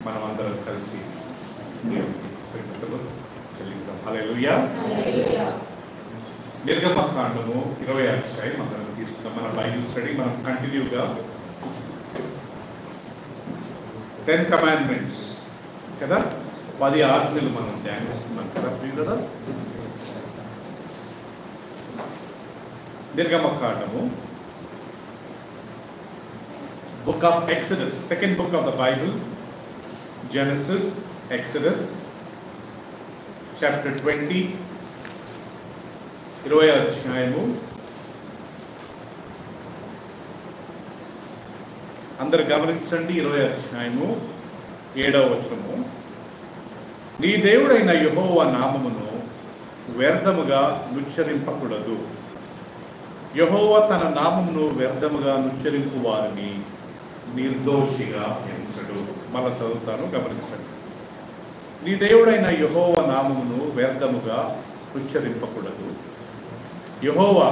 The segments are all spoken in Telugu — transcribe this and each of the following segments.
మనం అందరం కలిసి దేవునికి కృతజ్ఞతలు చెల్లిద్దాం. హల్లెలూయా. నిర్గమకాండము 20వ అధ్యాయం అందరం తీసుకుందాం. మన బైబిల్ స్టడీ మనం కంటిన్యూగా 10 కమాండ్మెంట్స్ కదా, 10 ఆజ్ఞలు మనం ధ్యానిస్తున్నాం కదా ప్రియులారా. నిర్గమకాండము, book of Exodus, second book of the Bible, Genesis, Exodus, chapter 20, 20వ అధ్యాయము. అందరు గమనించండి. 20వ అధ్యాయము 7వ వచనము. నీ దేవుడైన యెహోవా నామమును వ్యర్థముగా నుచ్చరింపకూడదు. యెహోవా తన నామమును వ్యర్థముగా నుచ్చరింపు వారిని నిర్దోషిగా ఎంచడు. మళ్ళా చదువుతాను, గమనించండి. నీ దేవుడైన యెహోవా నామమును వ్యర్థముగా ఉచ్చరింపకూడదు. యెహోవా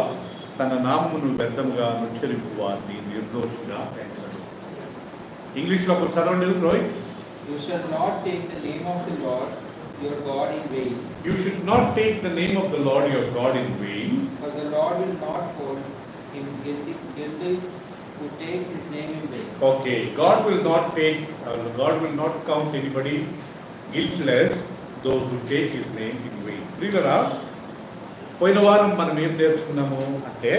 తన నామమును వ్యర్థముగా నుచ్చరింపు వారిని నిర్దోషిగా ఎంచడు. ఇంగ్లీష్లో ఒక చదవండి Rohit. You shall not take the name of the Lord your God in vain. You should not take the name of the Lord your God in vain. For the Lord will not hold him guiltless who takes his name in vain. Okay, God will not count anybody guiltless, those who take his name in vain. ప్రియులారా, పోయిన వారం మనం ఏం నేర్చుకున్నాము అంటే,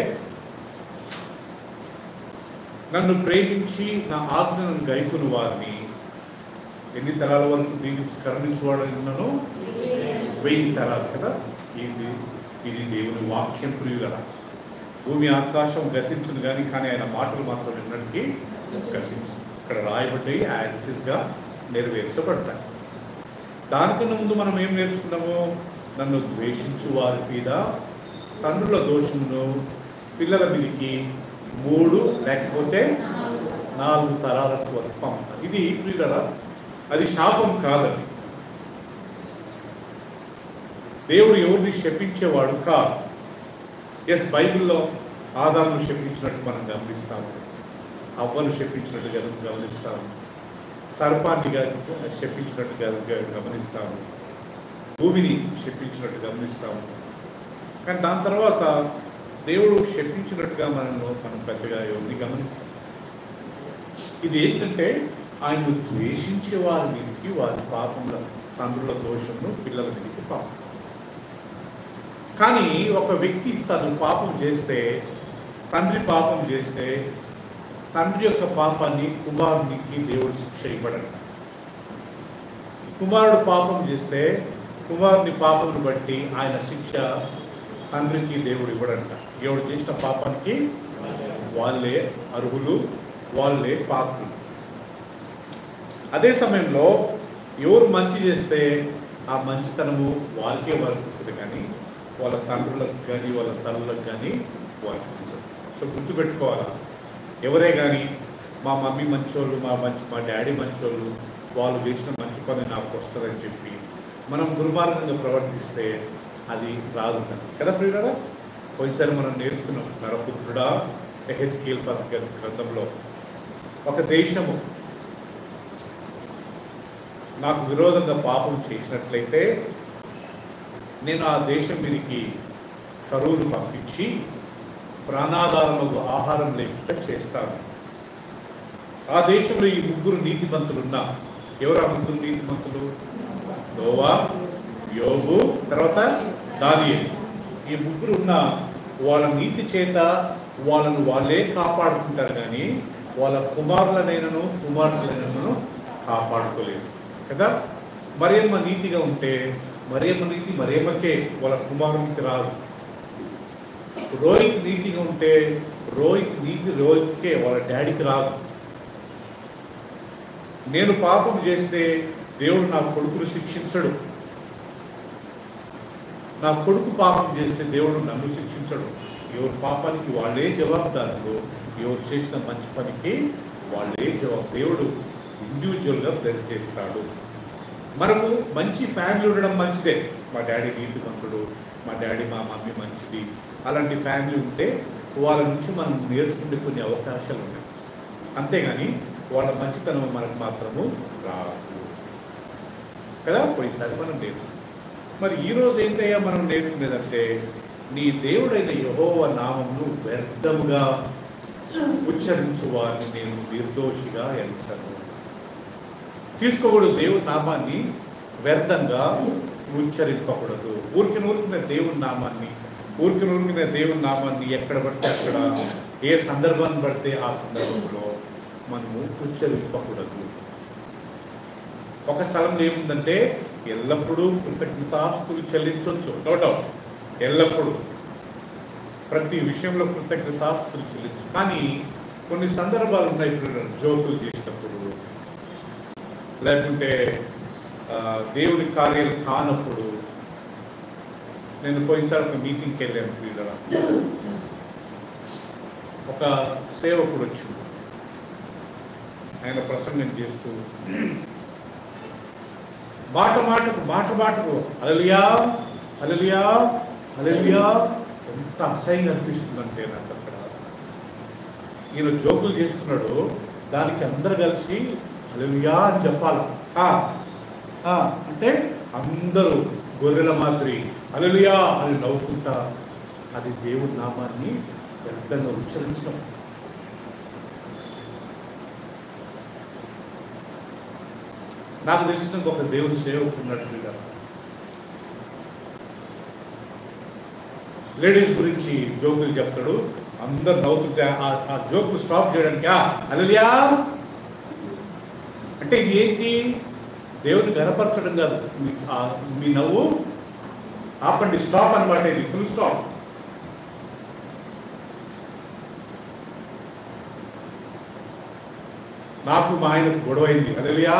నన్ను ప్రేమించి నా ఆజ్ఞలను గైకొను వారిని ఎన్ని తరాల వరకు దీవించి కరుణించువాడు ఉన్నాను? 1000 తరాలు కదా. ఇది దేవుని వాక్యం ప్రియులారా. భూమి ఆకాశం గతించును కానీ ఆయన మాటలు మాత్రం ఎన్నటికీ గతించు. ఇక్కడ రాయబడ్డాయి, యాజ్ ఇట్ ఈస్గా నెరవేర్చబడతాయి. దానికన్నా ముందు మనం ఏం నేర్చుకున్నాము? నన్ను ద్వేషించు వారి మీద తండ్రుల దోషమును పిల్లల మీదకి 3 లేకపోతే 4 తరాలకు వరకు పంపుతారు. ఇది ప్రియులారా, అది శాపం కాదని. దేవుడు ఎవరిని శపించేవాడు కాదు. ఎస్, బైబిల్లో ఆదామును శపించినట్టు మనం గమనిస్తాము, అవ్వను శపించినట్టు గమనిస్తాము, సర్పాన్ని శపించినట్టు గమనిస్తాము, భూమిని శపించినట్టు గమనిస్తాము. కానీ దాని తర్వాత దేవుడు శపించినట్టుగా మనం పెద్దగా ఎవరిని గమనిస్తాం. ఇది ఏంటంటే, ఆయన్ను ద్వేషించే వారి మీదకి వారి పాపముల తండ్రుల దోషమును పిల్లల మీదకి పాపం. కానీ ఒక వ్యక్తి తను పాపం చేస్తే, తండ్రి పాపం చేస్తే, తండ్రి యొక్క పాపాన్ని కుమారునికి దేవుడు శిక్ష ఇవ్వడంట. కుమారుడు పాపం చేస్తే కుమారుని పాపమును బట్టి ఆయన శిక్ష తండ్రికి దేవుడు ఇవ్వడంట. ఎవడు చేసిన పాపానికి వాళ్ళే అర్హులు, వాళ్ళే పాత్రులు. అదే సమయంలో ఎవరు మంచి చేస్తే ఆ మంచితనము వారికే వర్తిస్తుంది, కానీ వాళ్ళ తండ్రులకు కానీ వాళ్ళ తల్లులకు కానీ వర్తించదు. సో గుర్తుపెట్టుకోవాలా, ఎవరే కానీ మా మమ్మీ మంచోళ్ళు, మా డాడీ మంచోళ్ళు, వాళ్ళు చేసిన మంచి పని నాకు వస్తుందని చెప్పి మనం దుర్మార్గంగా ప్రవర్తిస్తే అది రాదు కదా ప్రియులారా. పోయినసారి మనం నేర్చుకున్నాం, నరపుత్రుడా యెహెజ్కేలు గ్రంథంలో, ఒక దేశము నాకు విరోధంగా పాపం చేసినట్లయితే నేను ఆ దేశం మీదకి కరువును పంపించి ప్రాణాధారముకు ఆహారం లేకుండా చేస్తాను. ఆ దేశంలో ఈ 3 నీతిమంతులు ఉన్నా. ఎవరు ఆ 3 నీతిమంతులు? నోవా, యోబు, తర్వాత దానియేలు. ఈ 3 ఉన్న వాళ్ళ నీతి చేత వాళ్ళను వాళ్ళే కాపాడుకుంటారు, కానీ వాళ్ళ కుమారులనైనను కాపాడుకోలేదు కదా. మరియమ్మ నీతిగా ఉంటే మరియమ్మ నీతి మరియమ్మకే, వాళ్ళ కుమారునికి రాదు. రోహిత్ నీతిగా ఉంటే రోహిత్ నీతి రోహిత్కే, వాళ్ళ డాడీకి రాదు. నేను పాపం చేస్తే దేవుడు నా కొడుకును శిక్షించడు. నా కొడుకు పాపం చేస్తే దేవుడు నన్ను శిక్షించడు. ఎవరి పాపానికి వాళ్ళే జవాబుదారులు, ఎవరు చేసిన మంచి పనికి వాళ్ళే జవాబు. దేవుడు ఇండివిజువల్గా బ్లెస్ చేస్తాడు. మనకు మంచి ఫ్యామిలీ ఉండడం మంచిదే. మా డాడీ నీతిమంతుడు, మా మమ్మీ మంచిది, అలాంటి ఫ్యామిలీ ఉంటే వాళ్ళ నుంచి మనం నేర్చుకునే కొన్ని అవకాశాలు ఉన్నాయి. అంతేగాని వాళ్ళ మంచితనం మనకు మాత్రము రాదు. కదా. పోయినసారి మనం నేర్చుకున్నాం. మరి ఈరోజు ఏంటయ్యా మనం నేర్చుకునేదంటే, నీ దేవుడైన యెహోవా నామమును వ్యర్థముగా ఉచ్చరించు వారిని నేను నిర్దోషిగా ఎంచను. తీసుకోకూడదు దేవుడి నామాన్ని వ్యర్థంగా ఉచ్చరింపకూడదు. ఊరికిన దేవుడి నామాన్ని ఎక్కడ పడితే అక్కడ, ఏ సందర్భాన్ని పడితే ఆ సందర్భంలో మనము ఉచ్చరింపకూడదు. ఒక స్థలంలో ఏముందంటే ఎల్లప్పుడూ కృతజ్ఞతాస్తులు చెల్లించవచ్చు. నో డౌట్, ఎల్లప్పుడూ ప్రతి విషయంలో కృతజ్ఞతాస్తులు చెల్లించు. కానీ కొన్ని సందర్భాలు ఉన్నాయి, జోకులు చేసినప్పుడు, లేకుంటే దేవుడి కార్యాలు కానప్పుడు. నేను పోయినసారి ఒక మీటింగ్కి వెళ్ళాను ప్రియులరా. ఒక సేవకుడు వచ్చిండు, ఆయన ప్రసంగం చేస్తూ మాట మాటకు హల్లెలూయా హల్లెలూయా హల్లెలూయా, ఎంత అసహ్యంగా అనిపిస్తుందంటే నాకు అక్కడ. ఈయన జోకులు చేస్తున్నాడు, దానికి అందరు కలిసి హల్లెలూయా అని చెప్పాలి. అంటే అందరూ గొర్రెల మాదిరి హల్లెలూయా అని నవ్వుకుంటా, అది దేవుడి నామాన్ని వ్యర్థంగా ఉచ్చరించడం. నాకు తెలిసిన ఒక దేవుడి సేవకు ఉన్నట్టుగా లేడీస్ గురించి జోకులు చెప్తాడు, అందరు నవ్వుతుంటే ఆ జోకులు స్టాప్ చేయడానికి హల్లెలూయా అంటే ఇది ఏంటి? దేవుని గనపరచడం కాదు. మీ నవ్వు ఆపండి, స్టాప్ అనమాట. ఇది ఫుల్ స్టాప్. నాకు మా ఆయనకు గొడవైంది, హల్లెలూయా.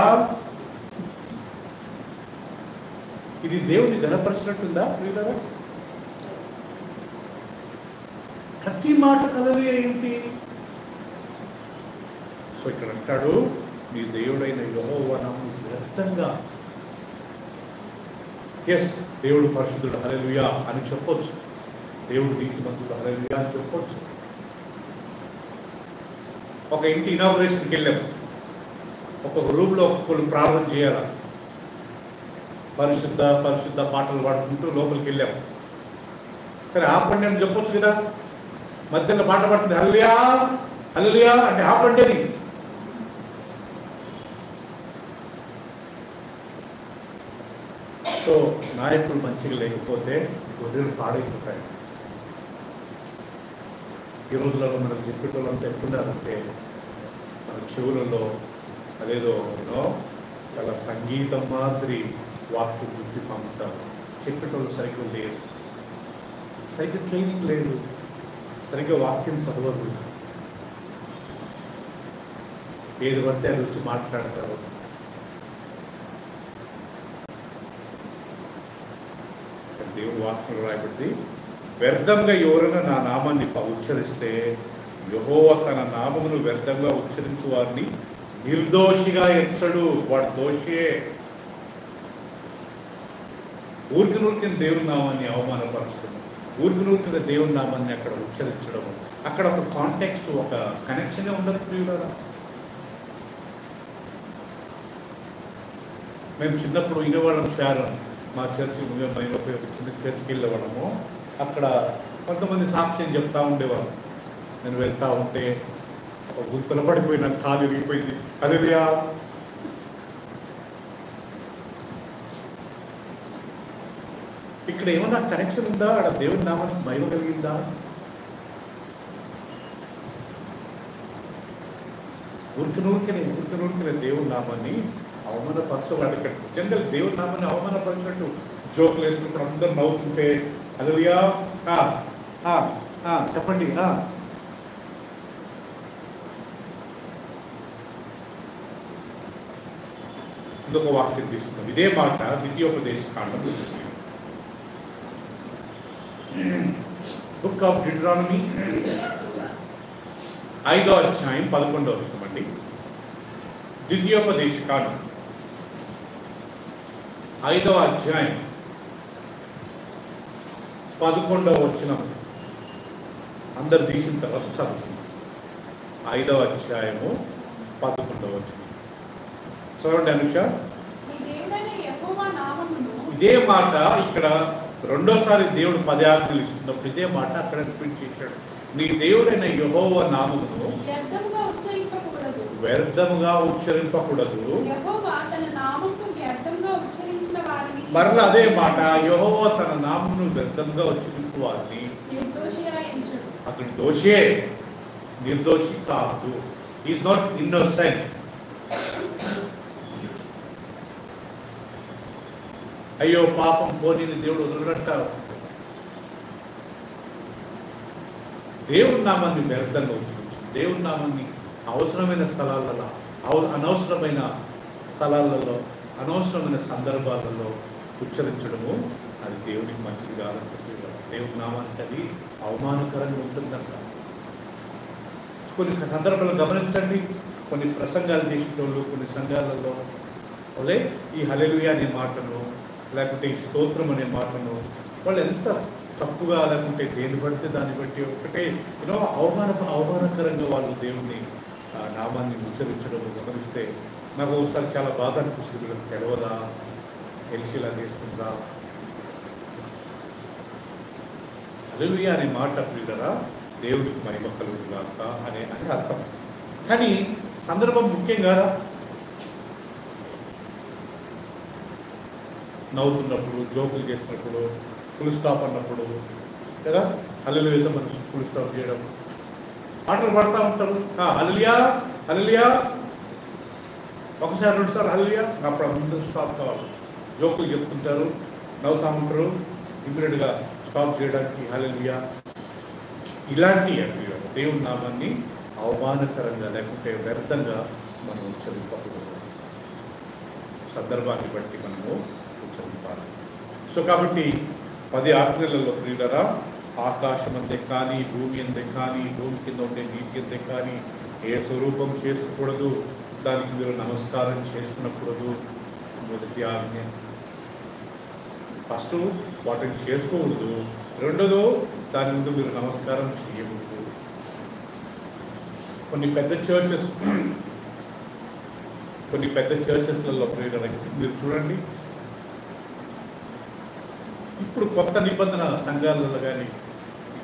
ఇది దేవుని గనపరచినట్టుందా? ప్రతి మాట హల్లెలూయా ఏంటి? సో ఇక్కడ అంటాడు, నీ దేవుడైన యెహోవా నామమును వ్యర్థంగా. ఎస్, దేవుడు పరిశుద్ధుడు హల్లెలూయా అని చెప్పొచ్చు, దేవుడు నీతిమంతుడు హల్లెలూయా అని చెప్పొచ్చు. ఒక ఇంటి ఇనాగ్రేషన్కి వెళ్ళాం, ఒక్కొక్క రూమ్లో ఒక్కొక్కరు ప్రార్థన చేయాలి, పరిశుద్ధ పరిశుద్ధ పాటలు పాడుకుంటూ లోపలికి వెళ్ళాం. సరే ఆపండి అని చెప్పొచ్చు కదా, మధ్యలో పాట పడుతుంది హల్లెలూయా హల్లెలూయా అంటే ఆపండి అది. సో నాయకులు మంచిగా లేకపోతే గొర్రెలు పాడైపోతాయి. ఈ రోజులలో మనకు చెప్పేటోళ్ళంతా ఎట్టున్నారంటే మన చెవులలో అదేదో చాలా సంగీతం మాదిరి వాక్యం బుద్ధి పంపుతారు. చెప్పేటోళ్ళు సరిగ్గా లేదు, సరిగ్గా ట్రైనింగ్ లేదు, సరిగ్గా వాక్యం చదవరు, ఏది పడితే అది వచ్చి మాట్లాడతారు. దేవుడు వాక్యం రాయబడింది, వ్యర్థంగా ఎవరైనా నా నామాన్ని ఉచ్చరిస్తే యెహోవా తన నామమును వ్యర్థంగా ఉచ్చరించు వారిని నిర్దోషిగా ఎంచడు. వాడు దోషియే. ఊరికి దేవుని నామాన్ని అవమానపరచడం, ఊరికి దేవుని నామాన్ని అక్కడ ఉచ్చరించడం, అక్కడ ఒక కాంటెక్స్ట్, ఒక కనెక్షనే ఉండదు ప్రియులారా. మేము చిన్నప్పుడు వినేవాళ్ళం, షారోన్ మా చర్చి, మేము ఒక చిన్న చర్చికి వెళ్ళేవాళ్ళము. అక్కడ కొంతమంది సాక్ష్యం చెప్తా ఉండేవాళ్ళు. నేను వెళ్తా ఉంటే ఒక గుంతలు పడిపోయినా, కాలు విరిగిపోయింది, హల్లెలూయా. ఇక్కడ ఏమన్నా కనెక్షన్ ఉందా? ఆడ దేవుని నామానికి మహిమ కలిగిందా? ఊరికనే దేవుని నామాన్ని అవమానపరచవాడు. ఇక్కడ నిజంగా దేవుని నామాన్ని అవమానపరిచినట్టు జోకులు వేసుకుంటూ అందరూ నవ్వుతుంటే హల్లెలూయా చెప్పండి. ఇంకొక వాక్యం తీసుకున్నాం, ఇదే మాట ద్వితీయోపదేశ కాండం, బుక్ ఆఫ్ డిటరానమీ 5వ అధ్యాయం 11వ వచనం అండి. ద్వితీయోపదేశ కాండం 5వ అధ్యాయం 11వ వచనం. అందరు తీసిన తర్వాత చదువుతుంది. 5వ అధ్యాయము 11వ వచనం చదవండి అనుష. నీ దేవుడైన యెహోవా ఇదే మాట ఇక్కడ రెండోసారి దేవుడు 10 ఆజ్ఞలు ఇస్తున్నప్పుడు ఇదే మాట అక్కడ రిపీట్ చేశాడు. నీ దేవుడైన యెహోవా నామమును వ్యర్థముగా ఉచ్చరింపకూడదు. మరలా అదే మాట, యెహోవా తన నామమును వ్యర్థంగా ఉచ్చరింపు వారిని అతడు దోషే, నిర్దోషి కాదు. Is not innocent. అయ్యో పాపం పోనీని దేవుడు వదలట. దేవుని నామాన్ని వ్యర్థంగా ఉంచవచ్చు. దేవుని నామాన్ని అవసరమైన స్థలాలలో, అనవసరమైన స్థలాలలో, అనవసరమైన సందర్భాలలో ఉచ్చరించడము అది దేవునికి మంచిది కాదంటే దేవుని నామానికి అది అవమానకరంగా ఉంటుందంట. కొన్ని సందర్భాలు గమనించండి. కొన్ని ప్రసంగాలు చేసేటోళ్ళు కొన్ని సంఘాలలో వాళ్ళే ఈ హల్లెలూయా అనే మాటను, లేకుంటే ఈ స్తోత్రం అనే మాటను వాళ్ళు ఎంత తప్పుగా, లేకుంటే దేని పడితే దాన్ని బట్టి ఒకటే అవమానకరంగా వాళ్ళు దేవుని నామాన్ని ఉచ్చరించడం గమనిస్తే నాకు ఒకసారి చాలా బాధ అనిపిస్తుంది. వీళ్ళకి తెలవదా, తెలిసి ఇలా చేస్తుందా? హల్లెలూయా అనే మాట ప్రియులారా దేవుడికి మహిమ కలుగుగాక అని అర్థం. కానీ సందర్భం ముఖ్యం కాదా? నవ్వుతున్నప్పుడు, జోకులు చేసినప్పుడు, ఫుల్ స్టాప్ అన్నప్పుడు కదా హల్లెలూయాతో మనం ఫుల్ స్టాప్ చేయడం, పాటలు పాడుతూ ఉంటారు. హల్లెలూయా హల్లెలూయా, ఒకసారి రెండుసార్లు హల్లెలూయా, అప్పుడు ముందు స్టాప్ కావాలి. జోకులు చెప్తుంటారు, నవ్వుతూ ఉంటారు, ఇమ్మీడియట్గా స్టాప్ చేయడానికి హల్లెలూయా. ఇలాంటి దేవుని నామాన్ని అవమానకరంగా లేకుంటే వ్యర్థంగా మనం ఉచ్చరింపకూడదు. సందర్భాన్ని బట్టి మనము ఉచ్చరింపాలి. సో కాబట్టి 10 ఆజ్ఞలలో ప్రియులారా, ఆకాశం అంతే కానీ, భూమి అంతే కానీ, భూమి కింద ఉండే నీటి అంతే కానీ ఏ స్వరూపం చేసుకోకూడదు, దానికి మీరు నమస్కారం చేసుకునకూడదు. మొదటి ఆజ్ఞ. ఫస్ట్ వాటిని చేసుకోకూడదు. రెండోదో దాని ముందు మీరు నమస్కారం చేయకూడదు. కొన్ని పెద్ద చర్చెస్లలో ప్రియులారా మీరు చూడండి, ఇప్పుడు కొత్త నిబంధన సంఘాలలో కానీ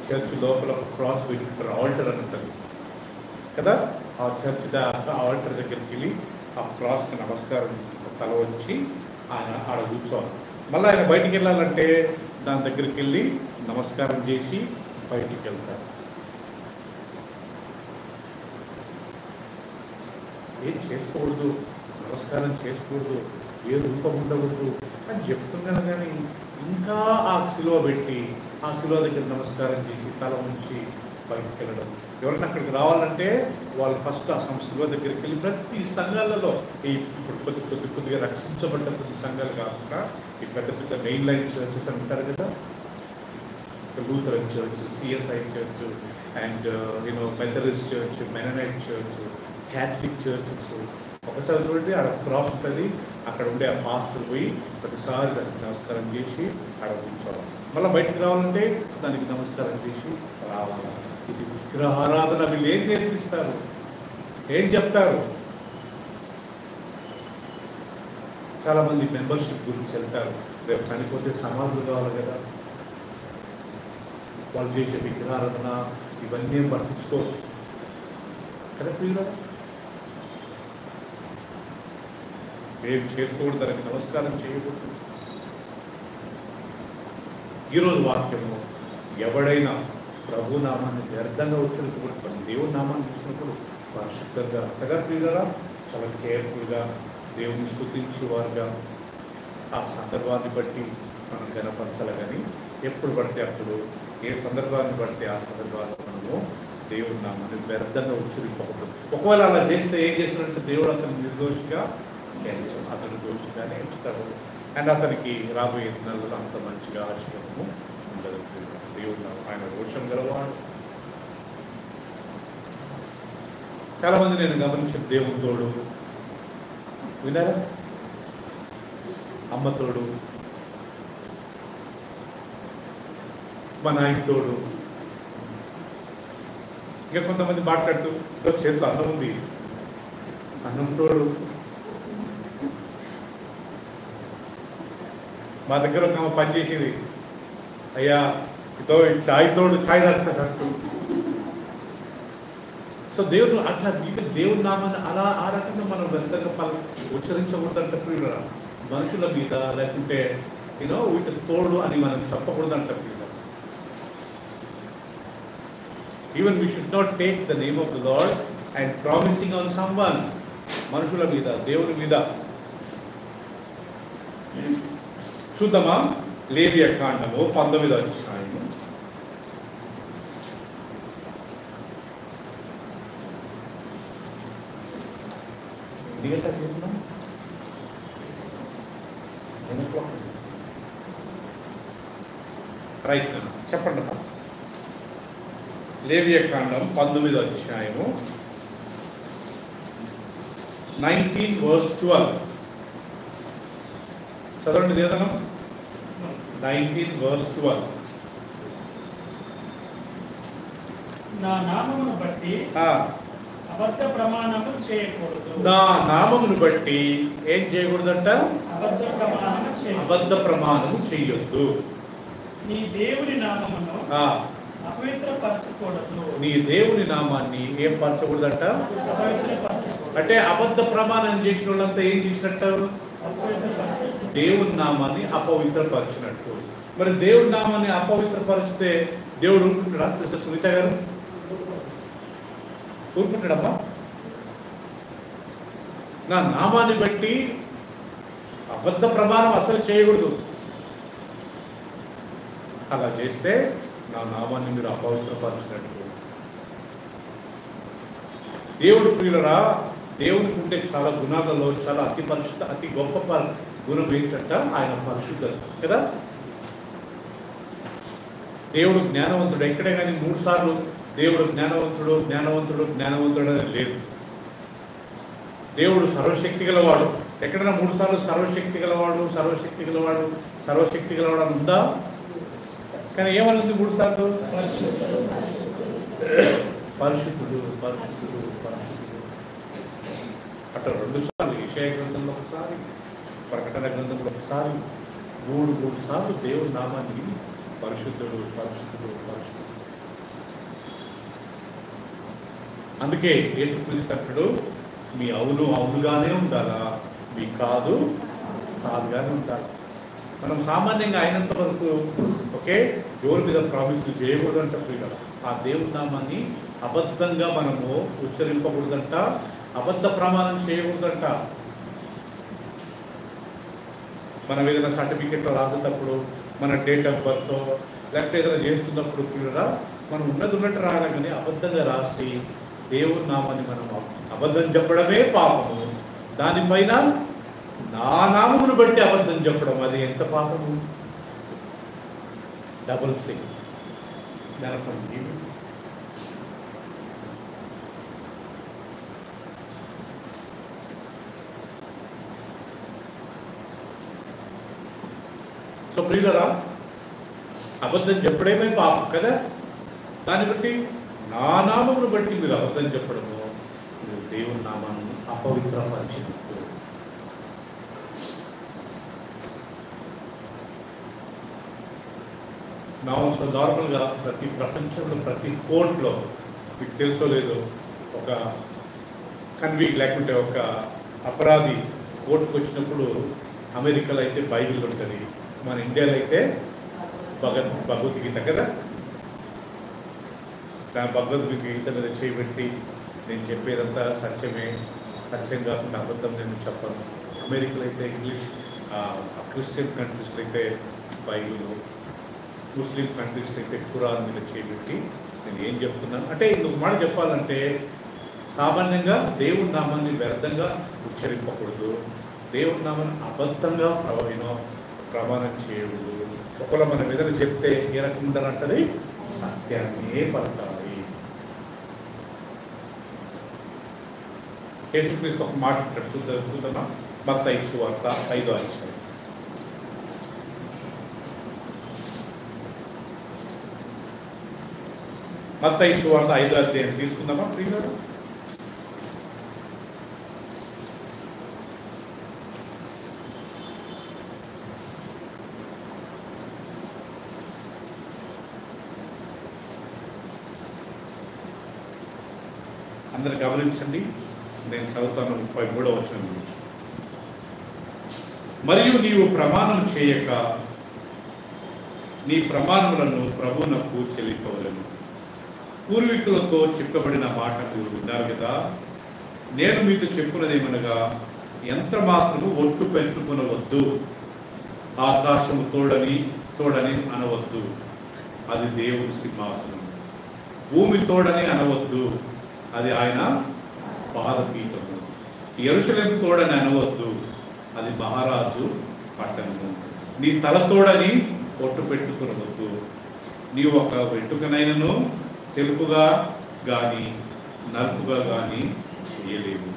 చర్చ్ లోపల క్రాస్ పెట్టి ఆల్టర్ అని ఉంటుంది కదా, ఆ చర్చ్ ఆల్టర్ దగ్గరికి వెళ్ళి ఆ క్రాస్కి నమస్కారం తల వచ్చి ఆయన ఆడ కూర్చోవాలి. మళ్ళీ ఆయన బయటికి వెళ్ళాలంటే దాని దగ్గరికి వెళ్ళి నమస్కారం చేసి బయటికి వెళ్తారు. ఏం చేసుకోకూడదు, నమస్కారం చేసుకోకూడదు, ఏ రూపం ఉండకూడదు అని చెప్తున్నాను. కానీ ఇంకా ఆ శిలువ పెట్టి ఆ శిలువ దగ్గర నమస్కారం చేసి తల ఉంచి బయటికి వెళ్ళడం. ఎవరైనా అక్కడికి రావాలంటే వాళ్ళు ఫస్ట్ ఆ శిలువ దగ్గరికి వెళ్ళి ప్రతి సంఘాలలో ఇప్పుడు కొద్దిగా రక్షించబడ్డ కొద్ది సంఘాలు కాకుండా ఈ పెద్ద మెయిన్ లైన్ చర్చెస్ అంటారు కదా, Lutheran church, CSI church and Methodist church, Mennonite church, Catholic churches. ఒకసారి చూడండి, ఆడ క్రాస్ ఉంటుంది, అక్కడ ఉండే ఆ పాస్టర్ పోయి ప్రతిసారి దానికి నమస్కారం చేసి ఆడ కూర్చోవాలి. మళ్ళీ బయటికి రావాలంటే దానికి నమస్కారం చేసి రావాలి. ఇది విగ్రహారాధన. వీళ్ళు ఏం నేర్పిస్తారు, ఏం చెప్తారు? చాలామంది మెంబర్షిప్ గురించి వెళ్తారు. రేపు చనిపోతే సమాధులు కావాలి కదా, వాళ్ళు చేసే విగ్రహారాధన ఇవన్నీ ఏం పట్టించుకోరు కదా ప్రియులు. ఏం చేసుకోకూడదు, దానికి నమస్కారం చేయకూడదు. ఈరోజు వాక్యము, ఎవడైనా ప్రభు నామాన్ని వ్యర్థంగా ఉచ్చరించకూడదు. దేవుని నామాన్ని తీసుకున్నప్పుడు పరిశుద్ధంగా అంతగా ప్రియులరా చాలా కేర్ఫుల్గా దేవుని స్తుతించే వారుగా ఆ సందర్భాన్ని బట్టి మనం గణపరచాలి. కానీ ఎప్పుడు పడితే అప్పుడు, ఏ సందర్భాన్ని బడితే ఆ సందర్భాల్లో మనము దేవుని నామాన్ని వ్యర్థంగా ఉచ్చరింపకూడదు. ఒకవేళ అలా చేస్తే ఏం చేసినట్టు దేవుడు అతను నిర్దోషిగా ఎంచుతాడు, అతను దోషిగానే ఎంచుతాడు. అండ్ అతనికి రాబోయే దినాలలో అంత మంచిగా ఆశీర్వాదము ఉండదు. దేవుడు ఆయన రోషం గలవాడు. చాలామంది నేను గమనించిన దేవుని తోడు విన్నారా, అమ్మ తోడు, మా నాయన తోడు. ఇంకా కొంతమంది మాట్లాడుతూ చేతిలో అన్నం ఉంది, అన్నం తోడు. మా దగ్గర ఒక ఆమె పనిచేసేది, అయ్యా ఇదో ఛాయ్ తోడు ఛాయ్ తాగుతాడు. సో దేవుడు అట్లా దేవుడి నామాన్ని అలా ఆ రకంగా మనం వ్యర్థంగా ఉచ్చరించకూడదంట ప్రియులరా. మనుషుల మీద లేకుంటే వీటి తోడు అని మనం చెప్పకూడదంట ప్రియులరా. Even we should not take the name of the lord and promising on someone. మనుషుల మీద, దేవుని మీద. చూద్దామా లేవియ కాండము 19వ అధ్యాయము. రైట్ చెప్పండి. లేవియ కాండం 19వ అధ్యాయము 19:12 చదవండి. లేదనం 19:12. నా నామమును బట్టి అబద్ధ ప్రమాణము చేయకూడదు. నా నామమును బట్టి ఏం చేయకూడదంట? అబద్ధ ప్రమాణము చేయొద్దు. నీ దేవుని నామమును అపవిత్రపరచకూడదు. నీ దేవుని నామాన్ని ఏం పరచకూడదంట? అంటే అబద్ధ ప్రమాణం చేసిన వాళ్ళంతా ఏం చేసినట్టు? దేవుని నామాన్ని అపవిత్రపరిచినట్టు. మరి దేవుడి నామాన్ని అపవిత్రపరిచితే దేవుడు ఊరుకుంటాడా? సిస్టర్ సునీత గారు ఊరుకుంటాడమ్మా? నా నామాన్ని బట్టి అబద్ధ ప్రమాణం అసలు చేయకూడదు. అలా చేస్తే నా నామాన్ని మీరు అపవిత్రపరిచినట్టు. దేవుడు ప్రియులరా, దేవునికి ఉండే చాలా గుణాలలో చాలా అతి పరిశుద్ధ, అతి గొప్ప గుణం ఏంటంట? ఆయన పరిశుద్ధత కదా. దేవుడు జ్ఞానవంతుడు. ఎక్కడే కానీ 3 సార్లు దేవుడు జ్ఞానవంతుడు జ్ఞానవంతుడు జ్ఞానవంతుడు అనేది లేదు. దేవుడు సర్వశక్తి గలవాడు. ఎక్కడైనా 3 సార్లు సర్వశక్తి గలవాడు సర్వశక్తి గలవాడు సర్వశక్తి గలవాడు అని ఉందా? కానీ ఏమనిస్తుంది 3 సార్లు? పరిశుద్ధుడు పరిశుద్ధుడు పరిశుద్ధుడు. అట్లా 2 సార్లు యెషయా గ్రంథంలో ఒకసారి, ప్రకటన గ్రంథంలో ఒకసారి, 3 సార్లు దేవుడి నామాన్ని పరిశుద్ధుడు పరిశుద్ధుడు పరిశుద్ధుడు. అందుకే యేసుక్రీస్తు అంటాడు, మీ అవును అవునుగానే ఉండాలా, మీ కాదు కాదుగానే ఉండాలి. మనం సామాన్యంగా అయినంత వరకు ఎవరి మీద ప్రామిస్లు చేయకూడదంట ప్రియుల. ఆ దేవుడి నామాన్ని అబద్ధంగా మనము ఉచ్చరింపకూడదంట, అబద్ధ ప్రమాణం చేయకూడదంట. మనం ఏదైనా సర్టిఫికెట్లో రాసేటప్పుడు, మన డేట్ ఆఫ్ బర్త్ లేకపోతే ఏదైనా చేస్తున్నప్పుడు ప్రియులరా, మనం ఉన్నట్టు రాయాలి. కానీ అబద్ధంగా రాసి దేవుడి నామాన్ని మనం అబద్ధం చెప్పడమే పాపము. దానిపైన నా నామమును బట్టి అబద్ధం చెప్పడం, అది ఎంత పాపము? డబుల్ సింగ్. సో ప్రియులరా, అబద్ధం చెప్పడమే పాపం కదా. దాన్ని బట్టి నా నామమును బట్టి మీరు అబద్ధం చెప్పడము, మీరు దేవుని నామాన్ని అపవిత్రపరిచినట్టు. నార్మల్గా ప్రతి ప్రపంచంలో ప్రతి కోర్టులో మీకు తెలుసో లేదో, ఒక కన్విక్ట్ లేకుంటే ఒక అపరాధి కోర్టుకు వచ్చినప్పుడు అమెరికాలో అయితే బైబిల్ ఉంటుంది, మన ఇండియాలో అయితే భగవద్గీత కదా. భగవద్గీత మీద చేయబెట్టి నేను చెప్పేదంతా సత్యమే, సత్యం కాకుండా అబద్ధం నేను చెప్పను. అమెరికాలో అయితే ఇంగ్లీష్, క్రిస్టియన్ కంట్రీస్లో అయితే బైబిల్, ముస్లిం కంట్రీస్లో అయితే ఖురాన్ మీద చేయబెట్టి నేను ఏం చెప్తున్నాను అంటే, ఇంకొక మాట చెప్పాలంటే సామాన్యంగా దేవుడి నామాన్ని వ్యర్థంగా ఉచ్చరింపకూడదు, దేవుడి నామాన్ని అబద్ధంగా ప్రమాణం చేయకూడదు. ఒకవేళ మనం ఏదైనా చెప్తే ఏ రకం ఉండాలంటది? సత్యాన్నే పలకాలి. యేసుక్రీస్తు ఒక మాట చూద్దామా? మత్తయి సువార్త 5వ అధ్యాయం. మత్తయి సువార్త 5వ అధ్యాయం తీసుకుందామా ప్రియులారా? అందరు గమనించండి, నేను చదువుతాను 33వ వచనం నుంచి. మరియు నీవు ప్రమాణం చేయక నీ ప్రమాణములను ప్రభువునకు చెల్లింపవలెను. పూర్వీకులతో చెప్పబడిన మాట మీరు విన్నారు కదా. నేను మీకు చెప్పున్నదేమనగా, ఎంత మాత్రము ఒట్టు పెట్టుకునవద్దు, ఆకాశము తోడని అనవద్దు, అది దేవుని సింహాసనం. భూమి తోడని అనవద్దు, అది ఆయన పాదపీఠము. యెరూషలేము తోడని అనవద్దు, అది మహారాజు పట్టణము. నీ తల తోడని ఒట్టు పెట్టుకునవద్దు, నీవు ఒక వెంట్రుకనైనను తెలుపుగా కానీ నలుపుగా కానీ చేయలేవు.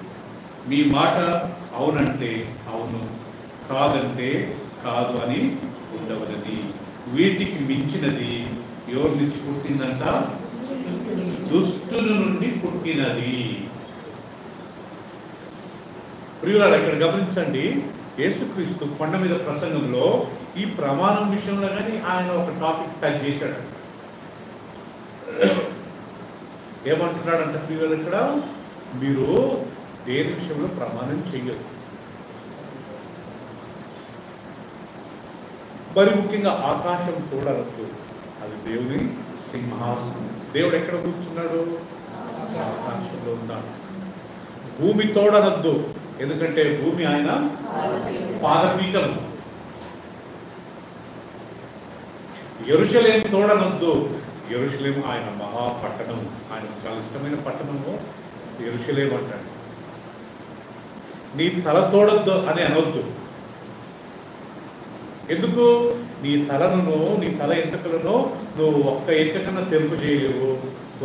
మీ మాట అవునంటే అవును, కాదంటే కాదు అని ఉండవలది. వీటికి మించినది ఎవరి నుంచి పుట్టిందంట? దుష్టుని నుండి పుట్టినది. ప్రియులారా, ఇక్కడ గమనించండి, యేసుక్రీస్తు కొండ మీద ప్రసంగంలో ఈ ప్రమాణం విషయంలో కానీ ఆయన ఒక టాపిక్ టచ్ చేశాడు. ఏమంటున్నాడంట ప్రియులు, ఇక్కడ మీరు దేని విషయంలో ప్రమాణం చెయ్యరు. మరి ముఖ్యంగా ఆకాశం తోడనొద్దు, అది దేవుని సింహాసనం. దేవుడు ఎక్కడ కూర్చున్నాడు? ఆకాశంలో ఉన్నాడు. భూమి తోడనొద్దు, ఎందుకంటే భూమి ఆయన పాదపీఠం. యెరూషలేము తోడనొద్దు, యెరూషలేము ఆయన మహాపట్టణం. ఆయనకు చాలా ఇష్టమైన పట్టణము యెరూషలేము అంటాడు. నీ తల తోడొద్దు అని అనవద్దు. ఎందుకు? నీ తలను, నీ తల ఎంటుకలను నువ్వు ఒక్క ఎంటుకన్నా తెలుపు చేయలేవు,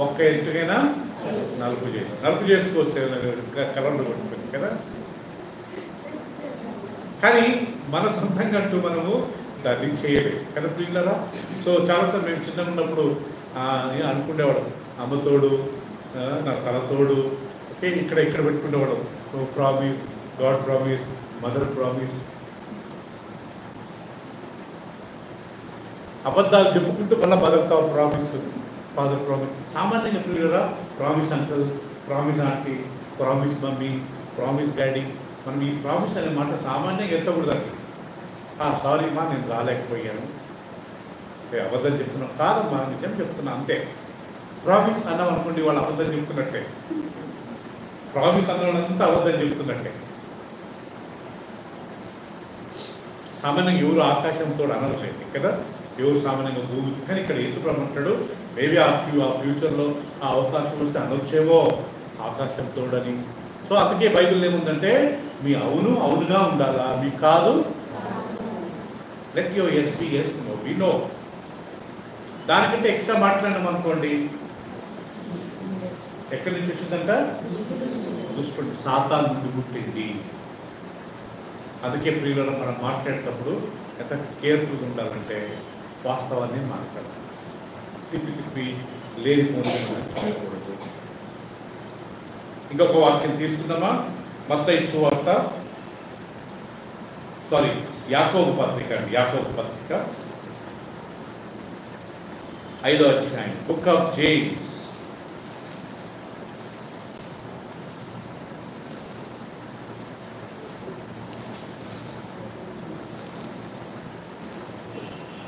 ఒక్క ఎంటుకైనా నలుపు చేయలేవు. నలుపు చేసుకోవచ్చు కలర్లు కొట్టుకొని కదా, కానీ మన సొంతంగా అంటూ మనము దాన్ని చేయలేము కదా ప్రియులారా. సో చాలాసార్లు మేము చిన్నగా ఉన్నప్పుడు అనుకునేవాడు, అమ్మతోడు, నా తలతోడు, ఓకే, ఇక్కడ పెట్టుకునేవాడు. Promise, god promise, mother promise. అబద్ధాలు చెప్పుకుంటూ మళ్ళీ మదర్ ప్రామిస్, ఫాదర్ ప్రామిస్. సామాన్యంగా ప్రియులారా, promise uncle, promise aunty, promise mummy, promise daddy. మనం ఈ ప్రామిస్ అనే మాట సామాన్యంగా ఎత్తకూడదండి. సారీ మా, నేను రాలేకపోయాను, అబద్ధం చెప్తున్నాను. కాదమ్మా, నిజం చెప్తున్నా అంతే. ప్రామిస్ అన్నాం అనుకోండి, వాళ్ళు అబద్ధం చెప్తున్నట్టే. ప్రామిస్ అన్న వాళ్ళంతా అబద్ధం చెప్తున్నట్టే. సామాన్యంగా ఎవరు ఆకాశంతో అనర్లేదు కదా, ఎవరు సామాన్యంగా భూమి. కానీ ఇక్కడ యేసుప్రభువు అంటాడు, మేబీ ఆ ఫ్యూచర్లో ఆ అవకాశం వస్తే అనొచ్చేమో ఆకాశంతోడని. సో అందుకే బైబిల్ ఏముందంటే, మీ అవును అవునుగా ఉండాలా, మీ కాదు let your yes be yes, no be no. దానికంటే ఎక్స్ట్రా మాట్లాడినాం అనుకోండి, ఎక్కడి నుంచి వచ్చిందంట? దుష్టుడు, సాతాను నుండి పుట్టింది. అందుకే ప్రియులను మనం మాట్లాడేటప్పుడు ఎంత కేర్ఫుల్గా ఉండాలంటే వాస్తవాన్ని మాట్లాడాలి. తిప్పి లేనిపోతే మనం చూడకూడదు. ఇంకొక వాక్యం తీసుకుందామా? మత్తయి సువార్త, యాకోబు పత్రిక అండి, యాకోబు పత్రిక 5వ అధ్యాయం, బుక్ ఆఫ్ జేమ్స్.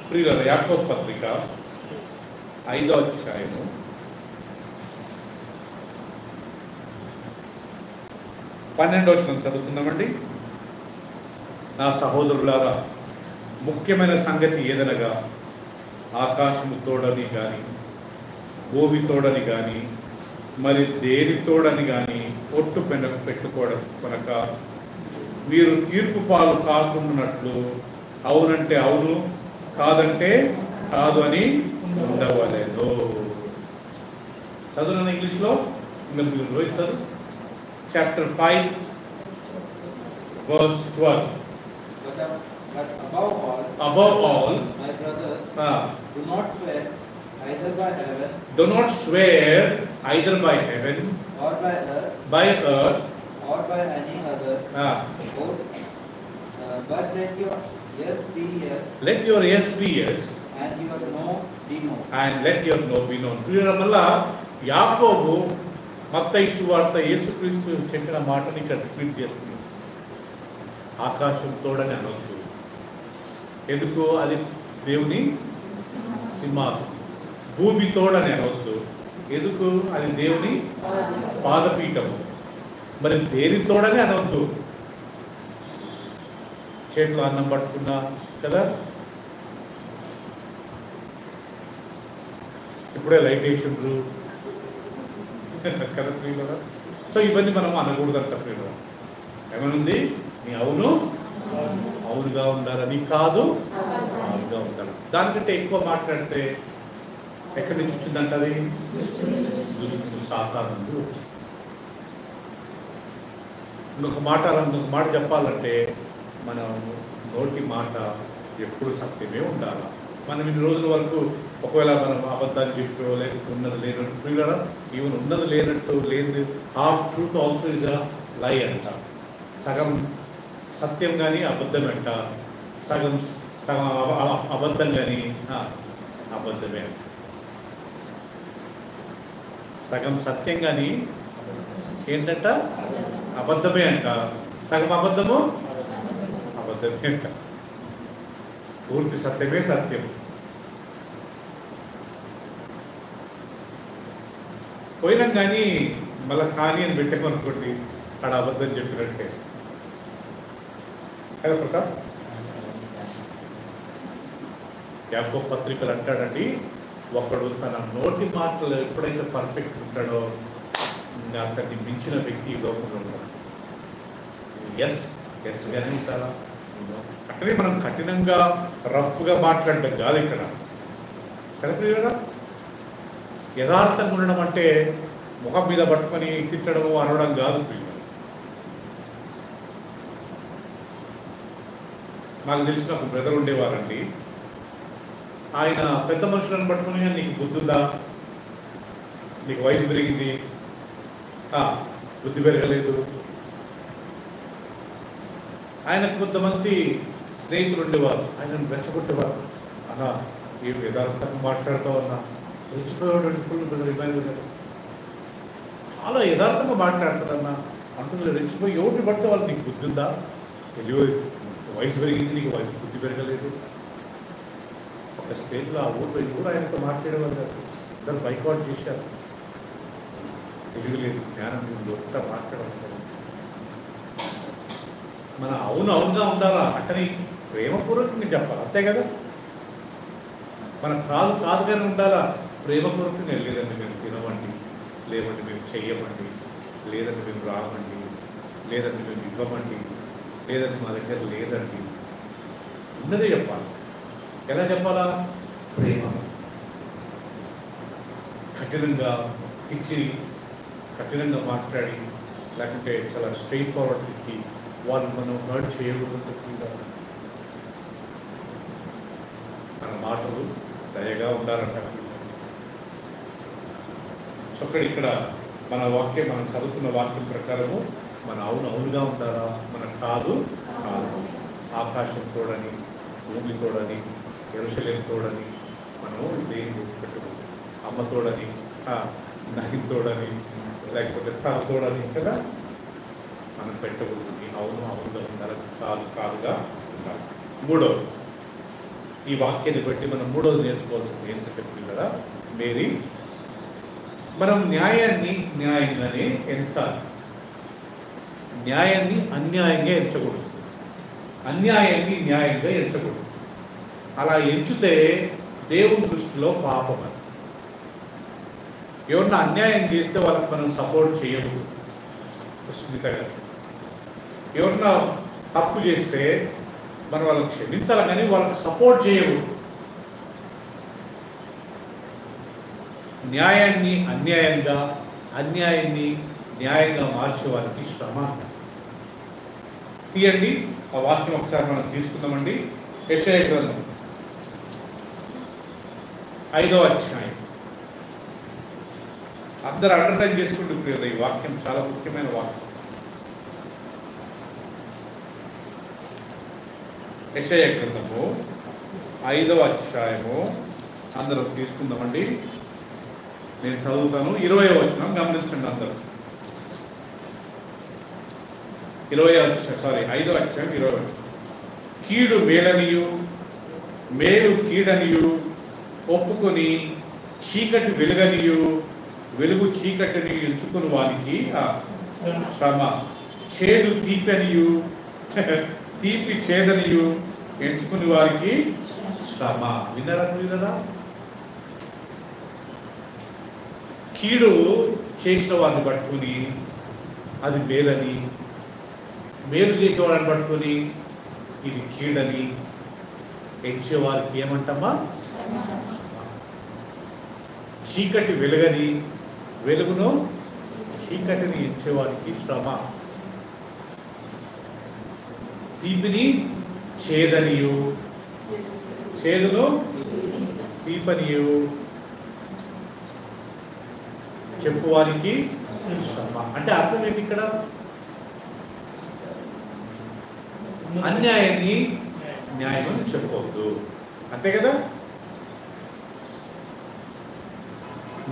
ప్రియుల యాకోబు పత్రిక 5వ అధ్యాయము 12వ వచనం చదువుతున్నామండి. నా సహోదరులారా, ముఖ్యమైన సంగతి ఏదనగా, ఆకాశము తోడని కానీ భూమి తోడని కానీ మరి దేని తోడని కానీ ఒట్టు పెట్టుకోవడం కనుక మీరు తీర్పు పాలు కాకుండానట్లు అవునంటే అవును, కాదంటే కాదు అని ఉండవలేదు. చదువు ఇంగ్లీష్లో, ఇంకా మీరు రోజు చదువు. Chapter 5, verse 12. But above all, my brothers, do not swear either by heaven, or by earth, or by any other oath, but let your yes be yes, and your no be no. let your no be no. ప్రియమల్ల యాకోబు మత్తయి సువార్త యేసుక్రీస్తు చెప్పిన మాటని ఇక్కడ రిపీట్ చేస్తుంది. ఆకాశం తోడని అనొద్దు. ఎందుకు? అది దేవుని సింహాసనం. భూమి తోడని అనవద్దు. ఎందుకు? అది దేవుని పాదపీఠము. మరి దేని తోడని అనవద్దు. చేతిలో అన్నం పట్టుకున్నా కదా, ఇప్పుడే లైట్ వేసిండ్రు కదా ప్రియులరా. సో ఇవన్నీ మనం అనకూడదంట ప్రియులరా. ఏమనుంది? నీ అవును అవునుగా ఉండాలా, నీ కాదు అవునుగా ఉండాలి. దానికంటే ఎక్కువ మాట్లాడితే ఎక్కడి నుంచి వచ్చిందంట? అది దుష్టుడు సాతాను నుండి వచ్చింది. ఇంకొక మాట చెప్పాలంటే మన నోటి మాట ఎప్పుడు సత్యమే ఉండాలి. మనం ఇన్ని రోజుల వరకు ఒకవేళ మనం అబద్ధాన్ని చెప్పో లేకపోతే ఉన్నది లేనట్టు ప్రియులరా, ఈవెన్ ఉన్నది లేనట్టు లేదు. Half truth also is a లై అంట. సగం సత్యం కానీ అబద్ధం అంట, సగం సగం అబద్ధం కానీ అబద్ధమే అంట. సగం సత్యం కానీ ఏంటంట? అబద్ధమే అంట. సగం అబద్ధము అబద్ధమే అంట. పూర్తి సత్యమే సత్యం. పోయినాం కానీ మళ్ళీ కానీ అని పెట్టామనుకోండి, అక్కడ అబద్ధం చెప్పినట్టే కదా ప్రతాప్. యాకోబు పత్రికలు అంటాడండి, ఒకడు తన నోటి మాటలు ఎప్పుడైతే పర్ఫెక్ట్ ఉంటాడో అతన్ని మించిన వ్యక్తి ఈ లోకంలో ఉంటాడు. ఎస్ గానే ఉంటారా? అక్కడే మనం కఠినంగా రఫ్గా మాట్లాడడం కాదు ఇక్కడ కదా ప్రియురా. యథార్థంగా ఉండడం అంటే ముఖం మీద పట్టుకొని తిట్టడం అనడం కాదు ప్రియుడు. నాకు తెలిసిన ఒక బ్రదర్ ఉండేవారండి. ఆయన పెద్ద మనుషులను పట్టుకుని, నీకు బుద్ధి ఉందా, నీకు వయసు పెరిగింది, బుద్ధి పెరగలేదు. ఆయనకు కొంతమంది స్నేహితులు ఉండేవారు, ఆయనను రెచ్చగొట్టేవారు. అన్నా ఏ యథార్థంగా మాట్లాడతావు అన్నా, రెచ్చిపోయేవాడు ఫుల్ బ్రదర్ ఇబ్బంది గారు. చాలా యథార్థంగా మాట్లాడతారన్నా అంటున్నారు. రెచ్చిపోయి ఎవరిని పడితే వాళ్ళు, నీకు బుద్ధి ఉందా, తెలియదు, వయసు పెరిగింది, నీకు వయసు బుద్ధి పెరగలేదు. ఒక స్టేజ్లో ఆ ఊరు కూడా ఆయనతో మాట్లాడేవారు కాదు. అందరు బైకాట్ చేశారు. తెలియలేదు, జ్ఞానం ఒక్క మాట్లాడతారు. మన అవునుగా ఉండాలా అక్కని ప్రేమపూర్వకంగా చెప్పాలి, అంతే కదా. మన కాదుగానే ఉండాలా, ప్రేమపూర్వకంగా. లేదండి మేము తినమండి, లేదండి మేము చెయ్యమండి, లేదండి మేము రామండి, లేదండి మేము ఇవ్వమండి, లేదండి మా దగ్గర లేదండి. ఉన్నదే చెప్పాలి. ఎలా చెప్పాలా? ప్రేమ. కఠినంగా ఇచ్చి, కఠినంగా మాట్లాడి, లేకుంటే చాలా స్ట్రైట్ ఫార్వర్డ్ తిట్టి వాళ్ళు మనం హర్ట్ చేయకూడదు. మన మాటలు దయగా ఉండాలంట. సో ఇక్కడ మన వాక్యం, మనం చదువుకున్న వాక్యం ప్రకారము మన అవునుగా ఉండాలా, మన కాదు. ఆకాశం తోడని, భూమి తోడని, యెరూషలేము తోడని మనము దేని పెట్టుకోవాలి. అమ్మ తోడని, నహి తోడని, లేకపోతే తన తోడని కదా మనం పెట్టకూడదు. అవునుగా ఉండాలి, కాదుగా ఉండాలి. మూడవది, ఈ వాక్యాన్ని బట్టి మనం మూడవది నేర్చుకోవాల్సింది ఏంటంటే పిల్లరా, మేరీ, మనం న్యాయాన్ని న్యాయంగానే ఎంచాలి. న్యాయాన్ని అన్యాయంగా ఎంచకూడదు, అన్యాయాన్ని న్యాయంగా ఎంచకూడదు. అలా ఎంచితే దేవుని దృష్టిలో పాపం. అది ఎవరన్నా అన్యాయం చేస్తే వాళ్ళకి మనం సపోర్ట్ చేయకూడదు. సునీత గారు, ఎవరన్నా తప్పు చేస్తే మనం వాళ్ళకి క్షమించాలి, కానీ వాళ్ళకి సపోర్ట్ చేయకూడదు. న్యాయాన్ని అన్యాయంగా, అన్యాయాన్ని న్యాయంగా మార్చే వారికి శ్రమ. తీయండి ఆ వాక్యం ఒకసారి మనం తీసుకుందామండి. యెషయా గ్రంథం 5వ అధ్యాయం. అందరూ అండర్లైన్ చేసుకుంటూ ప్రియులు, ఈ వాక్యం చాలా ముఖ్యమైన వాక్యం. యెషయా గ్రంథము 5వ అధ్యాయము అందరం తీసుకుందామండి. నేను చదువుతాను. 20వ వచనం గమనించండి అందరూ. 5వ అధ్యాయం 20వ వచనం. కీడు మేలనియు మేలు కీడనియు ఒప్పుకొని చీకటి వెలుగనియు వెలుగు చీకటిని ఎంచుకుని వానికి శ్రమ. చేదు తీపనియు తీపి చేదనియు ఎంచుకుని వారికి శ్రమ. వినరా? కీడు చేసిన వారిని పట్టుకుని అది మేలని, మేలు చేసేవాడిని పట్టుకుని ఇది కీడని ఎంచేవారికి ఏమంటామా? చీకటి వెలుగని వెలుగును చీకటిని ఎంచేవారికి శ్రమ. తీపిని చేదనియు చేదును తీపనియు చెప్పువారికి శ్రమ. అంటే అర్థం ఏంటి ఇక్కడ? అన్యాయాన్ని న్యాయం అని చెప్పవద్దు, అంతే కదా?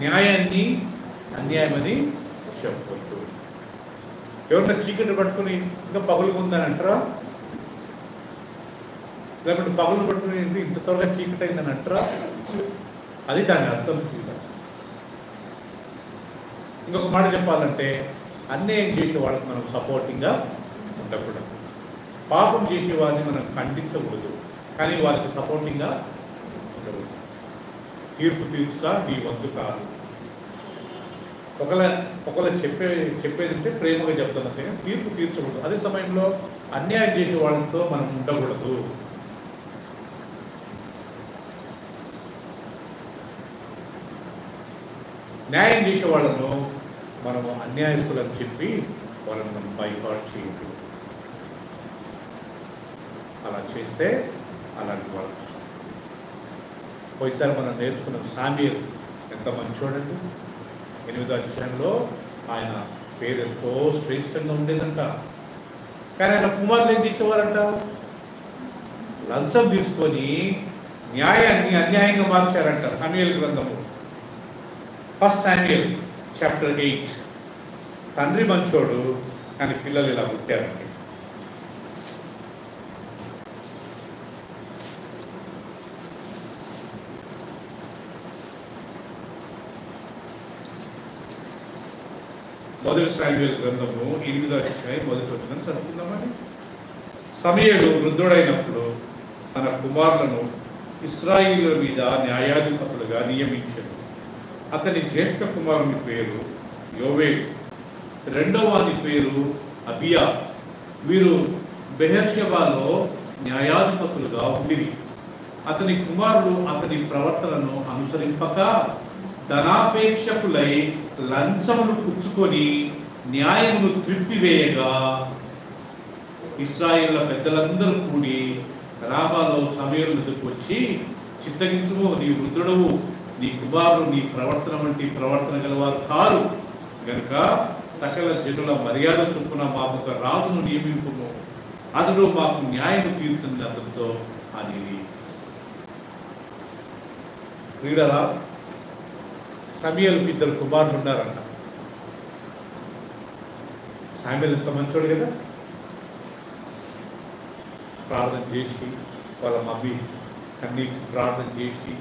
న్యాయాన్ని అన్యాయమని చెప్పవద్దు. ఎవరన్నా చీకటి పట్టుకుని ఇంకా పగులుగా ఉందని అంటారా? లేకపోతే పగులు పట్టుకుని ఇంత త్వరగా చీకటి అయిందని అంటారా? అది దాని అర్థం. ఇంకొక మాట చెప్పాలంటే అన్యాయం చేసే వాళ్ళకి మనం సపోర్టింగ్గా ఉండకూడదు. పాపం చేసే వారిని మనం ఖండించకూడదు, కానీ వారికి సపోర్టింగ్గా ఉండకూడదు. తీర్పు తీర్చుతా నీ వంతు కాదు. ఒకవేళ చెప్పేదంటే ప్రేమగా చెప్తాం అంతే, తీర్పు తీర్చకూడదు. అదే సమయంలో అన్యాయం చేసే వాళ్ళతో మనం ఉండకూడదు. న్యాయం చేసే వాళ్ళను మనము అన్యాయస్తులని చెప్పి వాళ్ళని మనం బైకాట్ చేయకూడదు. అలా చేస్తే అలాంటి వాళ్ళు. పోయిసారి మనం నేర్చుకున్నాం సామ్యూయల్ ఎంత మంచోడండి. 8వ అధ్యాయంలో ఆయన పేరు ఎంతో శ్రేష్టంగా ఉండేదంట. కానీ ఆయన కుమారులు ఏం చేసేవారంట? లంచం తీసుకొని న్యాయాన్ని అన్యాయంగా మార్చారంట. సామ్యూయల్ గ్రంథము 1 శామ్యూయల్ చాప్టర్ 8. తండ్రి మంచోడు కానీ పిల్లలు ఇలా పుట్టారండి. మొదటి శామ్యూయల్ గ్రంథము 8వ అధ్యాయం 1వ వచనం చదువుకుందామని. సమూయేలు వృద్ధుడైనప్పుడు తన కుమారులను ఇశ్రాయేలు మీద న్యాయాధిపతులుగా నియమించాడు. అతని జ్యేష్ఠ కుమారుని పేరు యోవేలు, రెండవ వాని పేరు అబియా. వీరు బెహెర్షెబాలో న్యాయాధిపతులుగా ఉండిరి. అతని కుమారులు అతని ప్రవర్తనను అనుసరింపక ధనాపేక్షకులై లంచమును పుచ్చుకొని న్యాయమును త్రిప్పివేయగా ఇశ్రాయేళ్ల పెద్దలందరూ కూడి రామాలో సమూయేలు వద్దకు వచ్చి, చిత్తగించుము, నీ వృద్ధుడవు, నీ కుమారులు నీ ప్రవర్తన వంటి ప్రవర్తన గలవారు కారు గనుక సకల జనుల మర్యాద చొప్పున మాకు ఒక రాజును నియమింపుము, అతడు మాకు న్యాయము తీర్చుంది అతనితో అనేది. క్రీడలా సమూయేలుకు 2 కుమారులు ఉన్నారంట. సమూయేలు ఎంత మంచోడు కదా. ప్రార్థన చేసి వాళ్ళ మమ్మీ కన్నీటి ప్రార్థన చేసి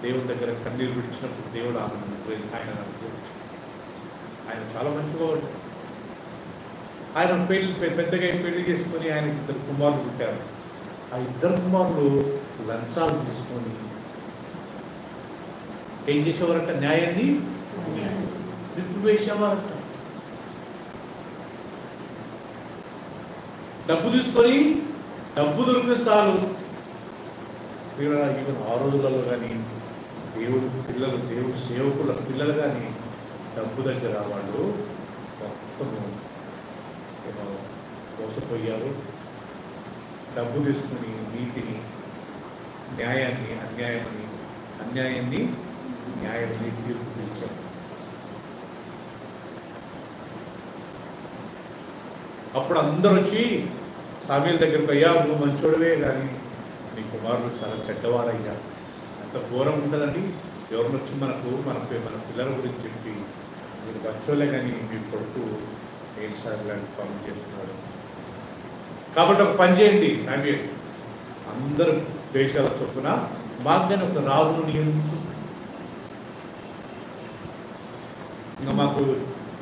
దేవుని దగ్గర కన్నీరు విడిచినప్పుడు దేవుడు ఆయన ఆయన చాలా మంచిగా ఉంటాడు. ఆయన పెద్దగా పెళ్లి చేసుకొని ఆయన 2 కుమారులు పుట్టారు. ఆ 2 కుమారులు లంచాలు తీసుకొని ఏం చేసేవారంట? న్యాయాన్ని త్రిప్పివేసేవారంట. డబ్బు తీసుకొని డబ్బు దొరికిన చాలు. ఈవెన్ ఆ రోజులలో కానీ దేవుడు పిల్లలు, దేవుడు సేవకుల పిల్లలు కానీ డబ్బు దగ్గర వాళ్ళు మొత్తము మోసపోయారు. డబ్బు తీసుకుని నీతిని, న్యాయాన్ని అన్యాయాన్ని న్యాయాన్ని తీర్పు పిలిచారు. అప్పుడు అందరూ వచ్చి సమూయేలు దగ్గరికి, అయ్యా నువ్వు మంచోడవే కానీ నీ కుమారులు చాలా చెడ్డవారయ్యా. ఎంత ఘోరం ఉంటుందండి. ఎవరిని వచ్చి మన పిల్లల గురించి చెప్పి మీరు వచ్చోలే కానీ మీ కొడుకు ఏంటి సార్ ఇలాంటి పనులు చేస్తున్నాడు. కాబట్టి ఒక పని చేయండి సామ్యూయల్, అందరు దేశాల చొప్పున మాకు ఒక రాజును నియమించు. ఇంకా మాకు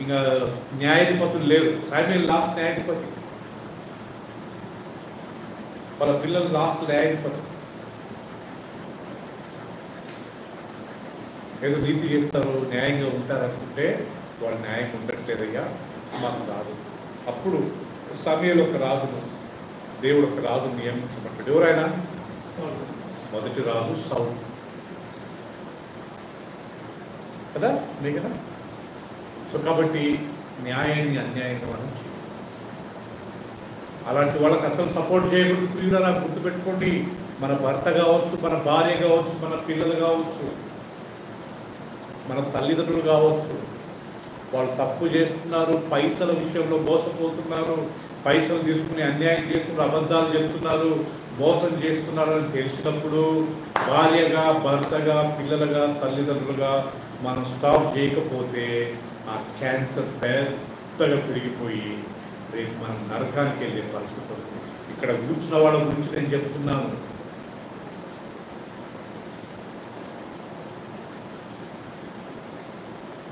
ఇంకా న్యాయాధిపతులు లేరు. సామ్యూయల్ లాస్ట్ న్యాయాధిపతి, వాళ్ళ పిల్లలు లాస్ట్ న్యాయాధిపతి. ఏదో నీతి చేస్తారు, న్యాయంగా ఉంటారనుకుంటే వాళ్ళు న్యాయంగా ఉండట్లేదయ్యా, మాకు రాదు. అప్పుడు సమయంలో ఒక రాజును, దేవుడు ఒక రాజును నియమించమంటాడు. ఎవరైనా మొదటి రాజు సౌలు కదా, నీ కదా. సో కాబట్టి న్యాయాన్ని అన్యాయంగా మనం చేయాలి. అలాంటి వాళ్ళకి అసలు సపోర్ట్ చేయకూడదు. ప్రియులారా గుర్తుపెట్టుకోండి, మన భర్త కావచ్చు, మన భార్య కావచ్చు, మన పిల్లలు కావచ్చు, మన తల్లిదండ్రులు కావచ్చు, వాళ్ళు తప్పు చేస్తున్నారు, పైసల విషయంలో మోసపోతున్నారు, పైసలు తీసుకుని అన్యాయం చేస్తున్నారు, అబద్ధాలు చెప్తున్నారు, మోసం చేస్తున్నారు అని తెలిసినప్పుడు భార్యగా, భర్తగా, పిల్లలుగా, తల్లిదండ్రులుగా మనం స్టాప్ చేయకపోతే ఆ క్యాన్సర్ పెద్దగా పెరిగిపోయి రేపు మనం నరకానికి వెళ్ళే పరిస్థితి వస్తుంది. ఇక్కడ కూర్చున్న వాళ్ళ గురించి నేను చెప్తున్నాను.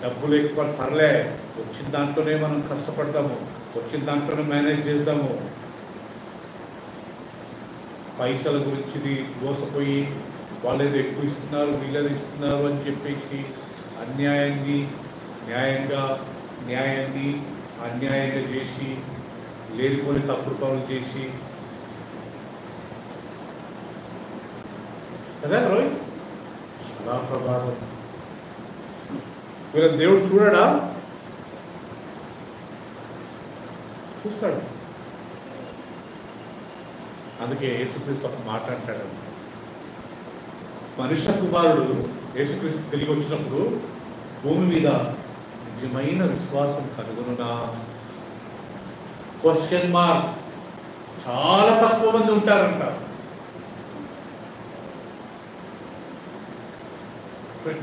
డబ్బు లేకపోతే పర్లే, వచ్చిన దాంట్లోనే మనం కష్టపడతాము, వచ్చిన దాంట్లోనే మేనేజ్ చేద్దాము. పైసల గురించి మోసపోయి వాళ్ళేదో ఎక్కువ ఇస్తున్నారు, వీళ్ళేదో ఇస్తున్నారు అని చెప్పేసి అన్యాయాన్ని న్యాయాన్ని అన్యాయంగా చేసి లేనిపోని తప్పుడు పనులు చేసి కదా రోహిత్, చాలా ప్రమాదం. వీళ్ళ దేవుడు చూడడా? చూస్తాడు. అందుకే యేసుక్రీస్తు ఒక మాట అంటాడు, మనుష్య కుమారుడు యేసుక్రీస్తు తిరిగి వచ్చినప్పుడు భూమి మీద నిజమైన విశ్వాసం కలుగునునా? Question mark. చాలా తక్కువ మంది ఉంటారంట.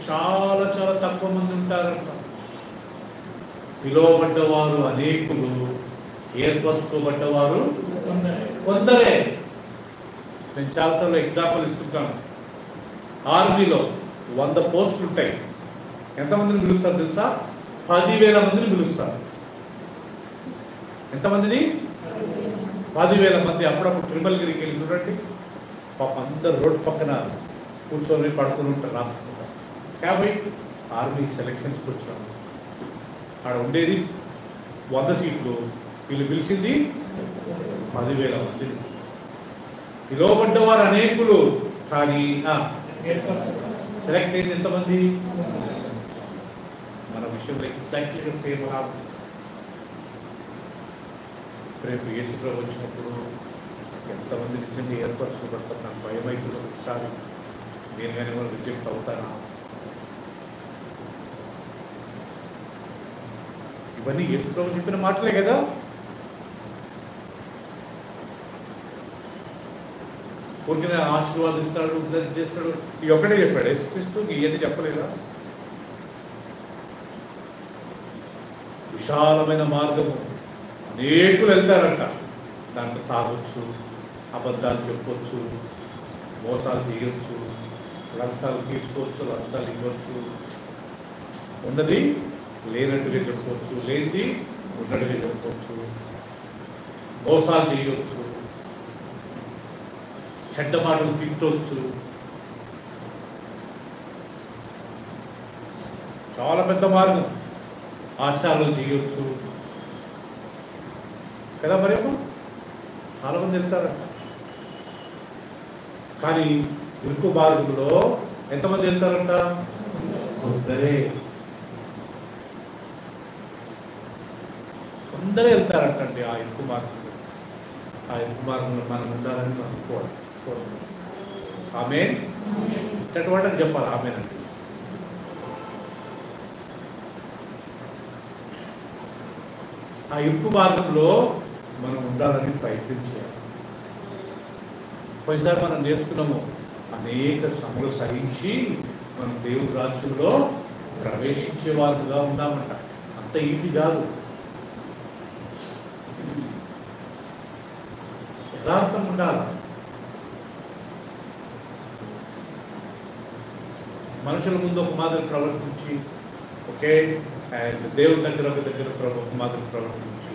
చాలా చాలా తక్కువ మంది ఉంటారంట. పిలువబడ్డవారు అనేకులు, ఏర్పరచుకోబడ్డవారు కొందరే. నేను చాలాసార్లు ఎగ్జాంపుల్ ఇస్తుంటాను. ఆర్మీలో 100 పోస్టులు ఉంటాయి. ఎంతమందిని పిలుస్తారు తెలుసా? 10,000 మందిని పిలుస్తారు. ఎంతమందిని? 10,000 మంది. అప్పుడప్పుడు తిరుమలగిరికి వెళ్ళి చూడండి, పాప అందరు రోడ్డు పక్కన కూర్చొని పడుకుని ఉంటారు. రాత్రి 50 ఆర్మీ సెలక్షన్స్కి వచ్చాము. అక్కడ ఉండేది 100 సీట్లు, వీళ్ళు పిలిచింది 10,000 మందిని. పిలువబడ్డవారు అనేకులు, కానీ సెలెక్ట్ అయింది ఎంతమంది? మన విషయంలో ఎగ్జాక్ట్లీగా సేమ్ రాదు. రేపు యేసుప్రభు వచ్చినప్పుడు ఎంతమంది నిజంగా ఏర్పరచుకోబడతారు? నాకు భయం అవుతుంది. ఒకసారి నేను కానీ మనం రిజెక్ట్ అవుతానా? ఇవన్నీ యేసుప్రభు చెప్పిన మాటలే కదా. ఊరికే ఆశీర్వాదిస్తాడు, ఉద్ధరణ చేస్తాడు, ఇవి ఒక్కడే చెప్పాడు యేసుక్రీస్తు, ఇవన్నీ చెప్పలేదా? విశాలమైన మార్గము, అనేకులు వెళ్తారంట. దాంట్లో తాగొచ్చు, అబద్ధాలు చెప్పొచ్చు, మోసాలు చేయొచ్చు, లంచాలు తీసుకోవచ్చు, లంచాలు ఇవ్వచ్చు, ఉన్నది లేనట్టుగా చెప్పుకోవచ్చు, లేనిది ఉన్నట్టుగా చెప్పుకోవచ్చు, మోసాలు చేయవచ్చు, చెడ్డ మాటలు తిట్టవచ్చు. చాలా పెద్ద మార్గం. ఆచారాలు చేయొచ్చు కదా. మరేమో చాలా మంది వెళ్తారంట. కానీ ఇరుకు మార్గంలో ఎంతమంది వెళ్తారంట? కొందరే. కొందరే వెళ్తారంటండి ఆ ఇరుకు మార్గంలో. ఆ ఇరుకు మార్గంలో మనం ఉండాలని అనుకోవాలి. ఆమేన్. ఇట్టటి చెప్పాలి ఆమేన్ అంటే. ఆ ఇరుకు మార్గంలో మనం ఉండాలని ప్రయత్నం చేయాలి. పోయినసారి మనం నేర్చుకున్నాము, అనేక శ్రమలు సహించి మనం దేవుడి రాజ్యంలో ప్రవేశించే వారుగా ఉన్నామంట. అంత ఈజీ కాదు. యథార్థం ఉండాలి. మనుషుల ముందు ఒక మాదిరి ప్రవర్తించి, ఓకే, అండ్ దేవుడి దగ్గర ఒక మాదిరి ప్రవర్తించి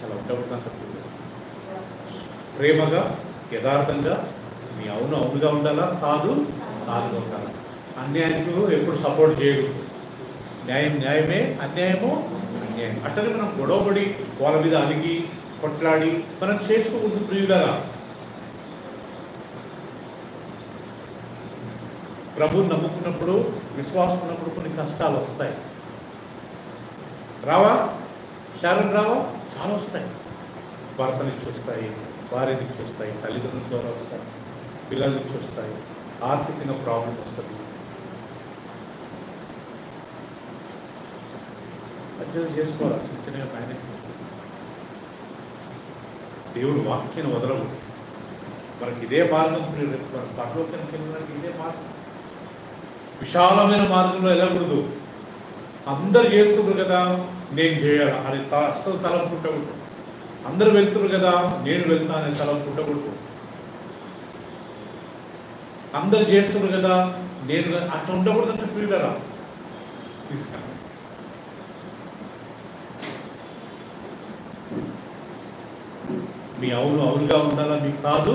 అలా ఉండకూడదు. ప్రేమగా, యథార్థంగా, నీ అవును అవునుగా ఉండాలా, కాదు కాదుగా ఉండాలా. అన్యాయానికి ఎప్పుడు సపోర్ట్ చేయదు. న్యాయం న్యాయమే, అన్యాయము అన్యాయం. అట్టనే మనం గొడవపడి వాళ్ళ మీద అలిగి కొట్లాడి మనం చేసుకోకూడదు ప్రియులరా. ప్రభువుని నమ్ముకున్నప్పుడు, విశ్వాసం ఉన్నప్పుడు కొన్ని కష్టాలు వస్తాయి. రావా? శారం రావా? చాలా వస్తాయి. భర్త నుంచి వస్తాయి, భార్య నుంచి వస్తాయి, తల్లిదండ్రుల ద్వారా వస్తాయి, పిల్లల నుంచి వస్తాయి, ఆర్థికంగా ప్రాబ్లం వస్తుంది. అడ్జస్ట్ చేసుకోవాలి. చిన్న చిన్నగా మేనేజ్. దేవుడు వాక్యాన్ని వదలవు. మనకి ఇదే మార్గం, పరలోకానికి వెళ్ళడానికి ఇదే మార్గం. విశాలమైన మార్గంలో వెళ్ళకూడదు. అందరు చేస్తున్నారు కదా నేను చేయాలి అని అసలు తలంపుట్టకూడదు. అందరు వెళ్తున్నారు కదా నేను వెళ్తానని తలంపుట్టకూడదు. అందరు చేస్తున్నారు కదా నేను అట్లా ఉండకూడదంటే ప్రియులరా. మీ అవును అవునుగా ఉండాలా, మీ కాదు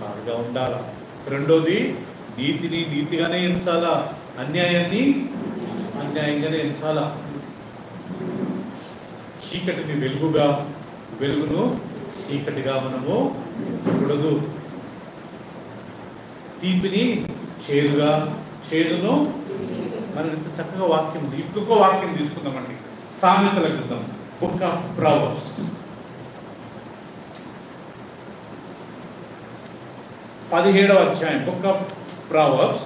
కాదుగా ఉండాలా. రెండోది, నీతిని నీతిగానే ఎంచాలా, అన్యాయాన్ని అన్యాయంగానే ఎంచాలా. చీకటిని వెలుగుగా, వెలుగును చీకటిగా మనము చూడదు. తీపిని చేదుగా, చేదును. మనం ఇంత చక్కగా వాక్యం ఉంది. ఇంకొక వాక్యం తీసుకుందామండి. సామెతల గ్రంథం, బుక్ ఆఫ్ ప్రావర్బ్స్, 17వ అధ్యాయం, book of proverbs,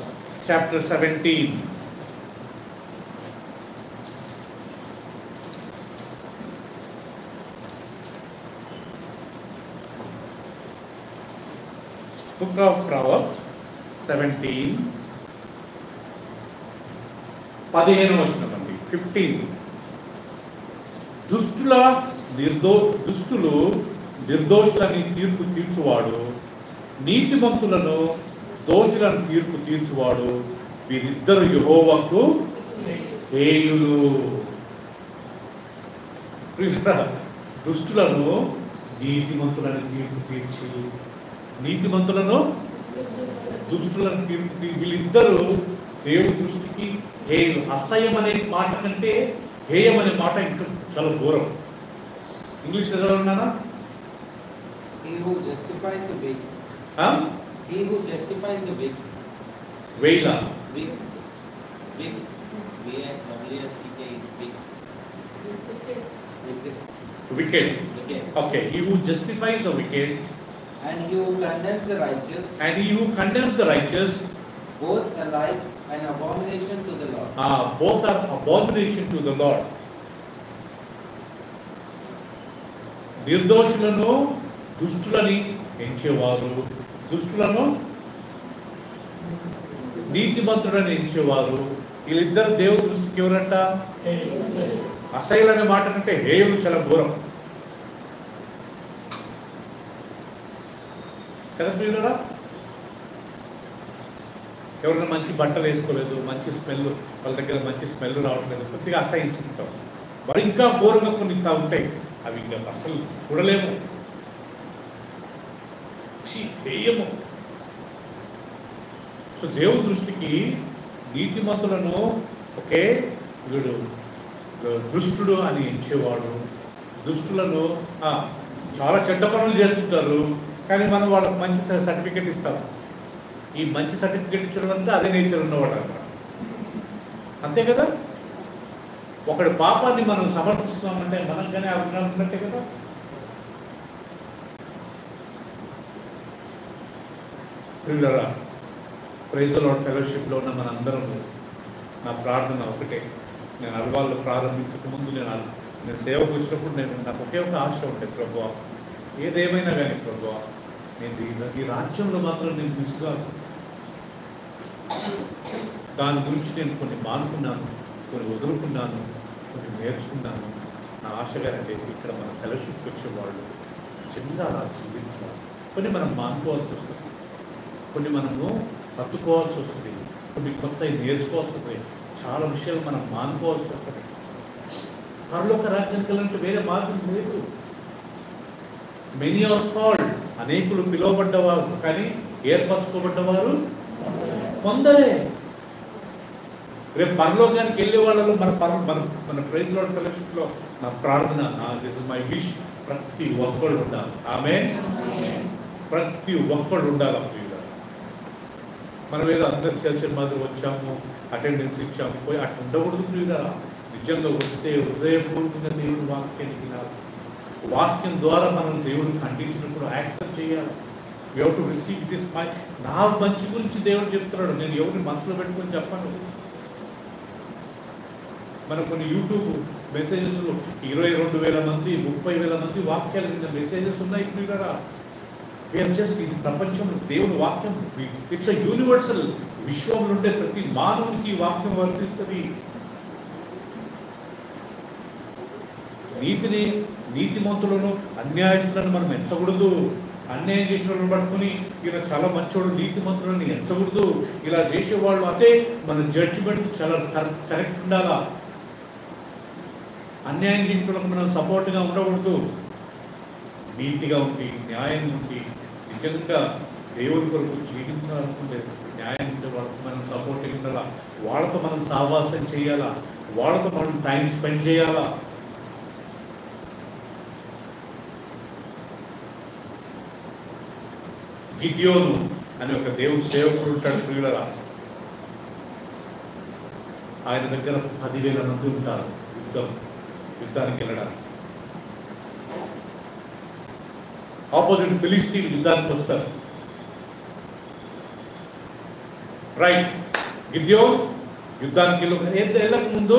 chapter 17. Book of Proverbs 17, 15వ వచనం అండి. 15. దుష్టులు నిర్దోషులని తీర్పు తీర్చువాడు, నీతిమంతులను దోషులను తీర్పు తీర్చువాడు, వీరిద్దరు యెహోవాకు హేయులు. దుష్టులను నీతిమంతులను తీర్పు తీర్చి, నీతిమంతులను దుష్టులను తీర్పు తీర్చి, వీళ్ళిద్దరూ దేవుడి దృష్టికి హేయులు. అసహ్యం అనే మాట కంటే హేయం అనే మాట ఇంకా చాలా దూరం. English చదవన్నానా? He who justifies the weak. He who justifies the weak. Veila. Weak. Weak. W-A-C-K. Weak. Wicked. Okay. He who justifies the wicked. And he who condemns the righteous. And he who condemns the righteous. Both alike an abomination to the Lord. Both are abomination to the Lord. నిర్దోషులను దుష్టులని ఎంచేవారు, దుష్టులను నీతిమంతులని ఎంచేవారు, వీళ్ళిద్దరు దేవుడి దృష్టికి ఎవరంట? అసహ్యులు అనే మాట కంటే హేయులు చాలా దూరం కదా ప్రియులరా. ఎవరైనా మంచి బట్టలు వేసుకోలేదు, మంచి స్మెల్, వాళ్ళ దగ్గర మంచి స్మెల్ రావట్లేదు, కొద్దిగా అసహించుకుంటాం. మరి ఇంకా ఘోరంగా కొన్ని ఉంటాయి, అవి ఇంకా అసలు చూడలేము, హేయము. సో దేవుడి దృష్టికి నీతిమంతులను ఒకే వీడు దుష్టుడు అని ఎంచేవాడు, దుష్టులను చాలా చెడ్డ పనులు చేస్తుంటారు, కానీ మనం వాళ్ళకి మంచి సర్టిఫికెట్ ఇస్తాం. ఈ మంచి సర్టిఫికెట్ ఇచ్చడం అంతా అదే నేచర్ ఉన్నవాడు అన్నమాట. అంతే కదా. ఒకటి పాపాన్ని మనం సమర్థిస్తున్నామంటే మనం కానీ అభిప్రాయం ఉన్నట్టే కదా. ప్రియులరా, ప్రైజ్ ది లార్డ్ ఫెలోషిప్లో ఉన్న మనందరం, నా ప్రార్థన ఒకటే. నేను అల్వాళ్ళు ప్రారంభించక ముందు నేను సేవకు వచ్చినప్పుడు నాకు ఒకే ఒక ఆశ ఉంటుంది, ప్రభువా ఏదేమైనా కానీ ప్రభువా నేను ఈ రాజ్యంలో మాత్రం నేను మిస్ కాదు. దాని గురించి నేను కొన్ని మానుకున్నాను, కొన్ని వదులుకున్నాను, కొన్ని నేర్చుకున్నాను. నా ఆశగా అంటే ఇక్కడ మన ఫెలోషిప్కి వచ్చేవాళ్ళు చిన్న అలా జీవించాలి. కొన్ని మనం మానుకోవాల్సి వస్తుంది, కొన్ని మనము హత్తుకోవాల్సి వస్తుంది, కొన్ని కొత్త నేర్చుకోవాల్సి వస్తుంది, చాలా విషయాలు మనం మానుకోవాల్సి వస్తుంది. పరలోక రాజ్యానికి వెళ్ళాలంటే వేరే మార్గం లేదు. మెనీ ఆర్ కాల్డ్, అనేకులు పిలువబడ్డవారు కానీ ఏర్పరచుకోబడ్డవారు కొందరే. రేపు పరలోకానికి వెళ్ళే వాళ్ళలో మన ప్రైజ్ లార్డ్ ఫెలోషిప్లో నా ప్రార్థన, దిస్ ఇస్ మై విష్, ప్రతి ఒక్కళ్ళు ఉండాలి. ఆమేన్. ప్రతి ఒక్కళ్ళు ఉండాలి. మనం ఏదో అందరు చర్చల మాదిరి వచ్చాము, అటెండెన్స్ ఇచ్చాము, పోయి అట్లా ఉండకూడదు. ప్రియుడా, నిజంగా వస్తే హృదయపూర్వకంగా దేవుడు వాక్యాన్ని వినాలి. వాక్యం ద్వారా మనం దేవుడు ఖండించినప్పుడు యాక్సెప్ట్ చేయాలి. You have to receive this. నా మంచి గురించి దేవుడు చెప్తున్నాడు, నేను ఎవరిని మనసులో పెట్టుకొని చెప్పాను. మనం కొన్ని యూట్యూబ్ మెసేజెస్లో 22,000 మంది 30,000 మంది వాక్యాల కింద మెసేజెస్ ఉన్నాయి. ప్రియులారా, జస్ట్ ఇది ప్రపంచంలో దేవుని వాక్యం, ఇట్స్ యూనివర్సల్. విశ్వంలో ఉండే ప్రతి మానవునికి ఈ వాక్యం వర్తిస్తుంది. నీతిమంతులను అన్యాయస్తులను మనం ఎంచకూడదు. అన్యాయం చేసిన వాళ్ళని పట్టుకుని ఈయన చాలా మంచోడు, నీతిమంతులను ఎంచకూడదు. ఇలా చేసేవాళ్ళు అంటే మన జడ్జిమెంట్ చాలా కరెక్ట్ ఉండాలా. అన్యాయం చేసిన వాళ్ళకి మనం సపోర్ట్గా ఉండకూడదు. నీతిగా ఉండి, న్యాయం ఉండి, నిజంగా దేవుడి కొరకు జీవించాలనుకుంటే న్యాయం ఉంటే వాళ్ళకి మనం సపోర్ట్గా ఉండాలా. వాళ్ళతో మనం సావాసం చేయాలా, వాళ్ళతో మనం టైం స్పెండ్ చేయాలా. గిద్యోను అని ఒక దేవుని సేవకుడు ఉంటాడు. ప్రియులరా, ఆయన దగ్గర 10,000 మంది ఉంటారు యుద్ధానికి వెళ్ళడానికి. ఆపోజిట్ ఫిలిస్తీన్ యుద్ధానికి వస్తారు. రైట్, గిద్యోన్ యుద్ధానికి వెళ్ళక ముందు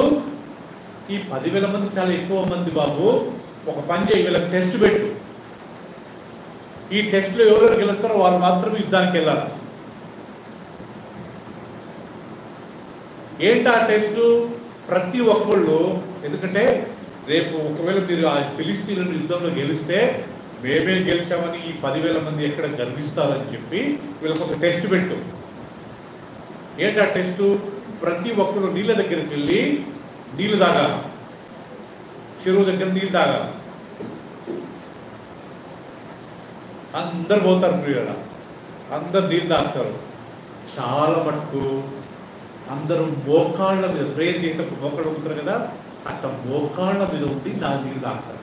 ఈ 10,000 మంది చాలా ఎక్కువ మంది బాబు, ఒక పని చేయి, వీళ్ళకి టెస్ట్ పెట్టు. ఈ టెస్ట్లో ఎవరెవరు గెలుస్తారో వారు మాత్రమే యుద్ధానికి వెళ్ళాలి. ఏంటి ఆ టెస్టు? ప్రతి ఒక్కళ్ళు, ఎందుకంటే రేపు ఒకవేళ మీరు ఆ ఫిలిస్తీన్లను యుద్ధంలో గెలిస్తే మేమే గెలిచామని ఈ 10,000 మంది ఎక్కడ గర్విస్తారని చెప్పి వీళ్ళకి ఒక టెస్ట్ పెట్టు. ఏంటి ఆ టెస్టు? ప్రతి ఒక్కరు నీళ్ళ దగ్గరికి వెళ్ళి నీళ్ళు తాగాలి, చెరువు దగ్గర నీళ్ళు తాగాలి. అందరు పోతారు ప్రియుల, అందరు నీళ్ళు తాగుతారు. చాలా మటుకు అందరూ మోకాళ్ళ మీద ప్రేయర్ చేస్తే మోకాళ్ళు ఉంటారు కదా, అట్లా మోకాళ్ళ మీద ఉండి నా నీళ్ళు తాగుతారు.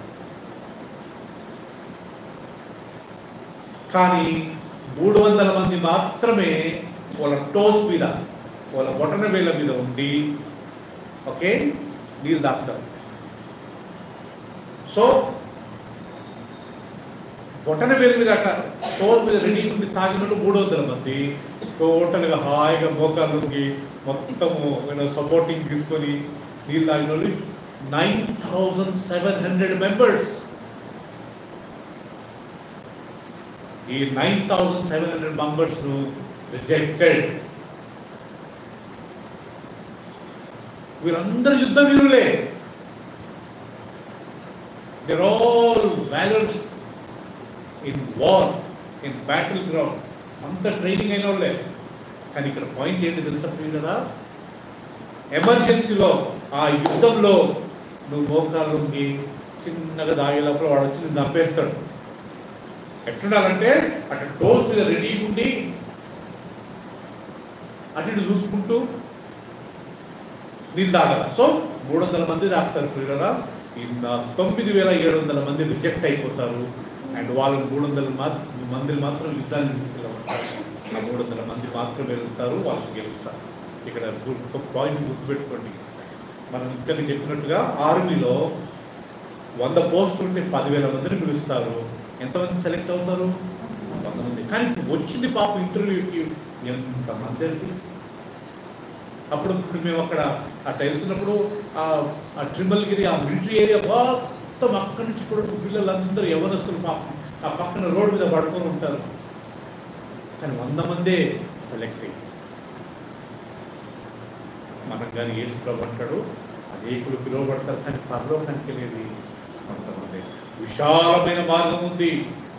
కానీ 300 మంది మాత్రమే వాళ్ళ టోస్ మీద, వాళ్ళ బొటన వేళ్ళ మీద ఉండి ఓకే నీళ్ళు తాగుతారు. సో బొటన వేలు మీద అట్లా టోల్ మీద రెడీ ఉండి తాగినట్టు 300 మంది టోటల్గా హాయిగా మోకాళ్ళకి మొత్తము సపోర్టింగ్ తీసుకొని నీళ్ళు తాగిన వాళ్ళు 9,700 మెంబర్స్. ఈ 9,700 మెంబర్స్ ను రిజెక్టెడ్. వీరందరూ యుద్ధ వీరులే. They're all valors in war, in battleground. అంత ట్రైనింగ్ అయిన వాళ్ళే. కానీ ఇక్కడ పాయింట్ ఏంటి తెలుసా కదా, ఎమర్జెన్సీలో ఆ యుద్ధంలో నువ్వు మోకాళ్ళకి చిన్నగా దాగేటప్పుడు వాడు వచ్చి నిన్ను చంపేస్తాడు. ఎట్లుండాలంటే అటు డోస్ మీద రెడీ ఉండి అటు ఇటు చూసుకుంటూ నీళ్ళు తాగాలి. సో 300 మంది తాగుతారు ప్రియులరా. ఈ 9,700 మంది రిజెక్ట్ అయిపోతారు. అండ్ వాళ్ళని 300 మంది మాత్రం యుద్ధాన్ని తీసుకెళ్ళమంటారు. ఆ 300 మంది మాత్రం వెళ్తారు, వాళ్ళు గెలుస్తారు. ఇక్కడ ఒక పాయింట్ గుర్తుపెట్టుకోండి, మనం ఇక్కడ చెప్పినట్టుగా ఆర్మీలో 100 పోస్టులు ఉంటే 10,000 మందిని పిలుస్తారు. ఎంతమంది సెలెక్ట్ అవుతారు? 100 మంది. కానీ వచ్చింది పాప ఇంటర్వ్యూకి ఎంతమంది అండి. అప్పుడు మేము అక్కడ అట్లా వెళ్తున్నప్పుడు ఆ ట్రిమల్గిరి, ఆ మిలిటరీ ఏరియా మొత్తం అక్కడి నుంచి కూడా పిల్లలందరూ యవనస్తులు పాపం ఆ పక్కన రోడ్డు మీద పడుకొని ఉంటారు. కానీ 100 మందే సెలెక్ట్ అయ్యి మనం కానీ యేసు ప్రభు అంటాడు అనేకులు పిలువబడతారు కానీ పరలోకానికి వెళ్ళేది కొంతమంది. విశాలమైన మార్గం ఉంది,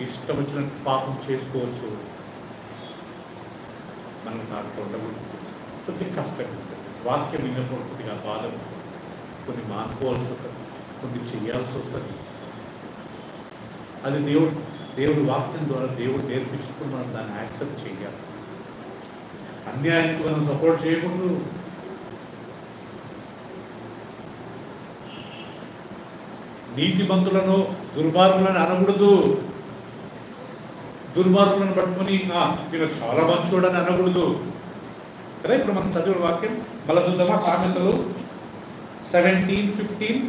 ఇష్టం వచ్చినట్టు పాపం చేసుకోవచ్చు. మనం దాంట్లో ఉండకూడదు. కొద్దిగా కష్టం ఉంటుంది, వాక్యం విన్నప్పుడు కొద్దిగా బాధ ఉంటుంది, కొన్ని మానుకోవాల్సి వస్తుంది, కొన్ని చేయాల్సి వస్తుంది. అది దేవుడి వాక్యం ద్వారా దేవుడు నేర్పించుకుని మనం దాన్ని యాక్సెప్ట్ చేయాలి. అన్యాయానికి మనం సపోర్ట్ చేయకూడదు. నీతిమంతులను దుర్మార్గులను అనకూడదు. దుర్మార్గులను పట్టుకొని నేను చాలా మంచోడని అనకూడదు కదా. ఇప్పుడు మనం చదివిన వాక్యం మళ్ళీ చూద్దామా? సామెతలు 17:15.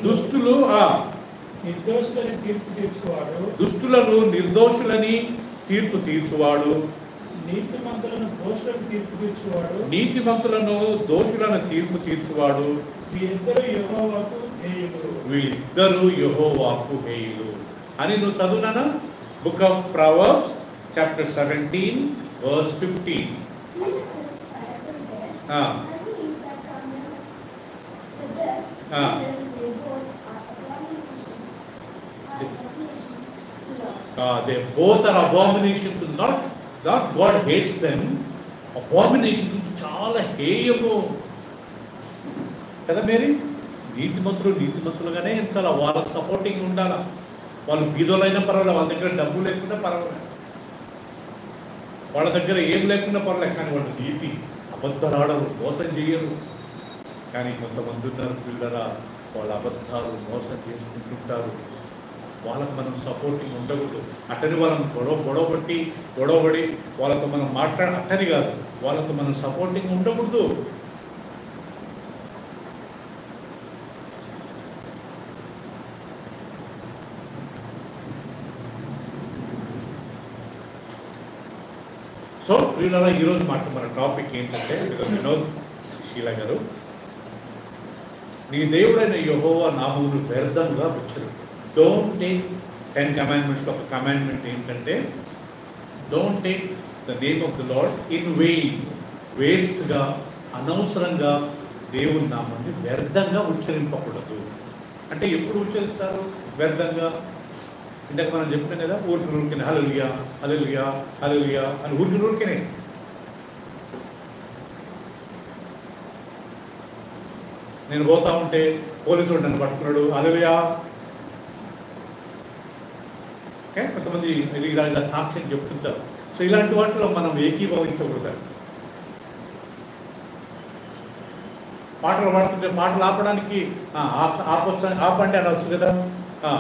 దుష్టులు నిర్దోషులని తీర్పు తీర్చువాడు, దుష్టులను నిర్దోషులని తీర్పు తీర్చువాడు, నీతిమంతులను దోషులకు తీర్పు తీర్చువాడు, నీతిమంతులను దోషులను తీర్పు తీర్చువాడు, వీరిద్దరూ యెహోవాకు హేయులు. వీళ్ళిద్దరూ యెహోవాకు హేయులు అని నువ్వు చదువునానా? Book of proverbs chapter 17:15. They both are abomination to not God hates them. Abomination చాలా హేయము కదా. మేరీ నీతిమంతులుగానే ఎంచాల, వాళ్ళకి సపోర్టింగ్ ఉండాలా. వాళ్ళు బీదోలైనా పర్వాలేదు, వాళ్ళ దగ్గర డబ్బు లేకుండా పర్వాలేదు, వాళ్ళ దగ్గర ఏం లేకుండా పర్వాలేదు, కానీ వాళ్ళు నీతి అబద్ధాలు ఆడరు, మోసం చేయరు. కానీ కొంతమంది ఉన్నారు పిల్లరా, వాళ్ళ అబద్ధాలు మోసం చేసుకుంటుంటారు. వాళ్ళకు మనం సపోర్టింగ్ ఉండకూడదు. అట్టని వాళ్ళని గొడవబడి వాళ్ళతో మనం అట్టని కాదు, వాళ్ళతో మనం సపోర్టింగ్ ఉండకూడదు. సో వీళ్ళ ఈరోజు మన టాపిక్ ఏంటంటే, వినోద్ షీలా గారు, నీ దేవుడైన యెహోవా నామమును వ్యర్థముగా వచ్చరు. Don't take 10 commandments. ఒక కమాండ్మెంట్ ఏంటంటే, don't take the name of the lord in vain. వేస్ట్గా, అనవసరంగా దేవుని నామాన్ని వ్యర్థంగా ఉచ్చరింపకూడదు. అంటే ఎప్పుడు ఉచ్చరిస్తారు వ్యర్థంగా? ఇందాక మనం చెప్పినాం కదా, ఊరికినే హల్లెలూయా హల్లెలూయా హల్లెలూయా అని ఊరికినే. నేను పోతా ఉంటే పోలీసుడు నన్ను పట్టుకున్నాడు, హల్లెలూయా. ఓకే, కొంతమంది ఇలా సాక్ష్యం చెప్తుంటారు. సో ఇలాంటి వాటిలో మనం ఏకీభవించకూడదు. పాటలు పాడుతుంటే పాటలు ఆపడానికి ఆపండి అనవచ్చు కదా.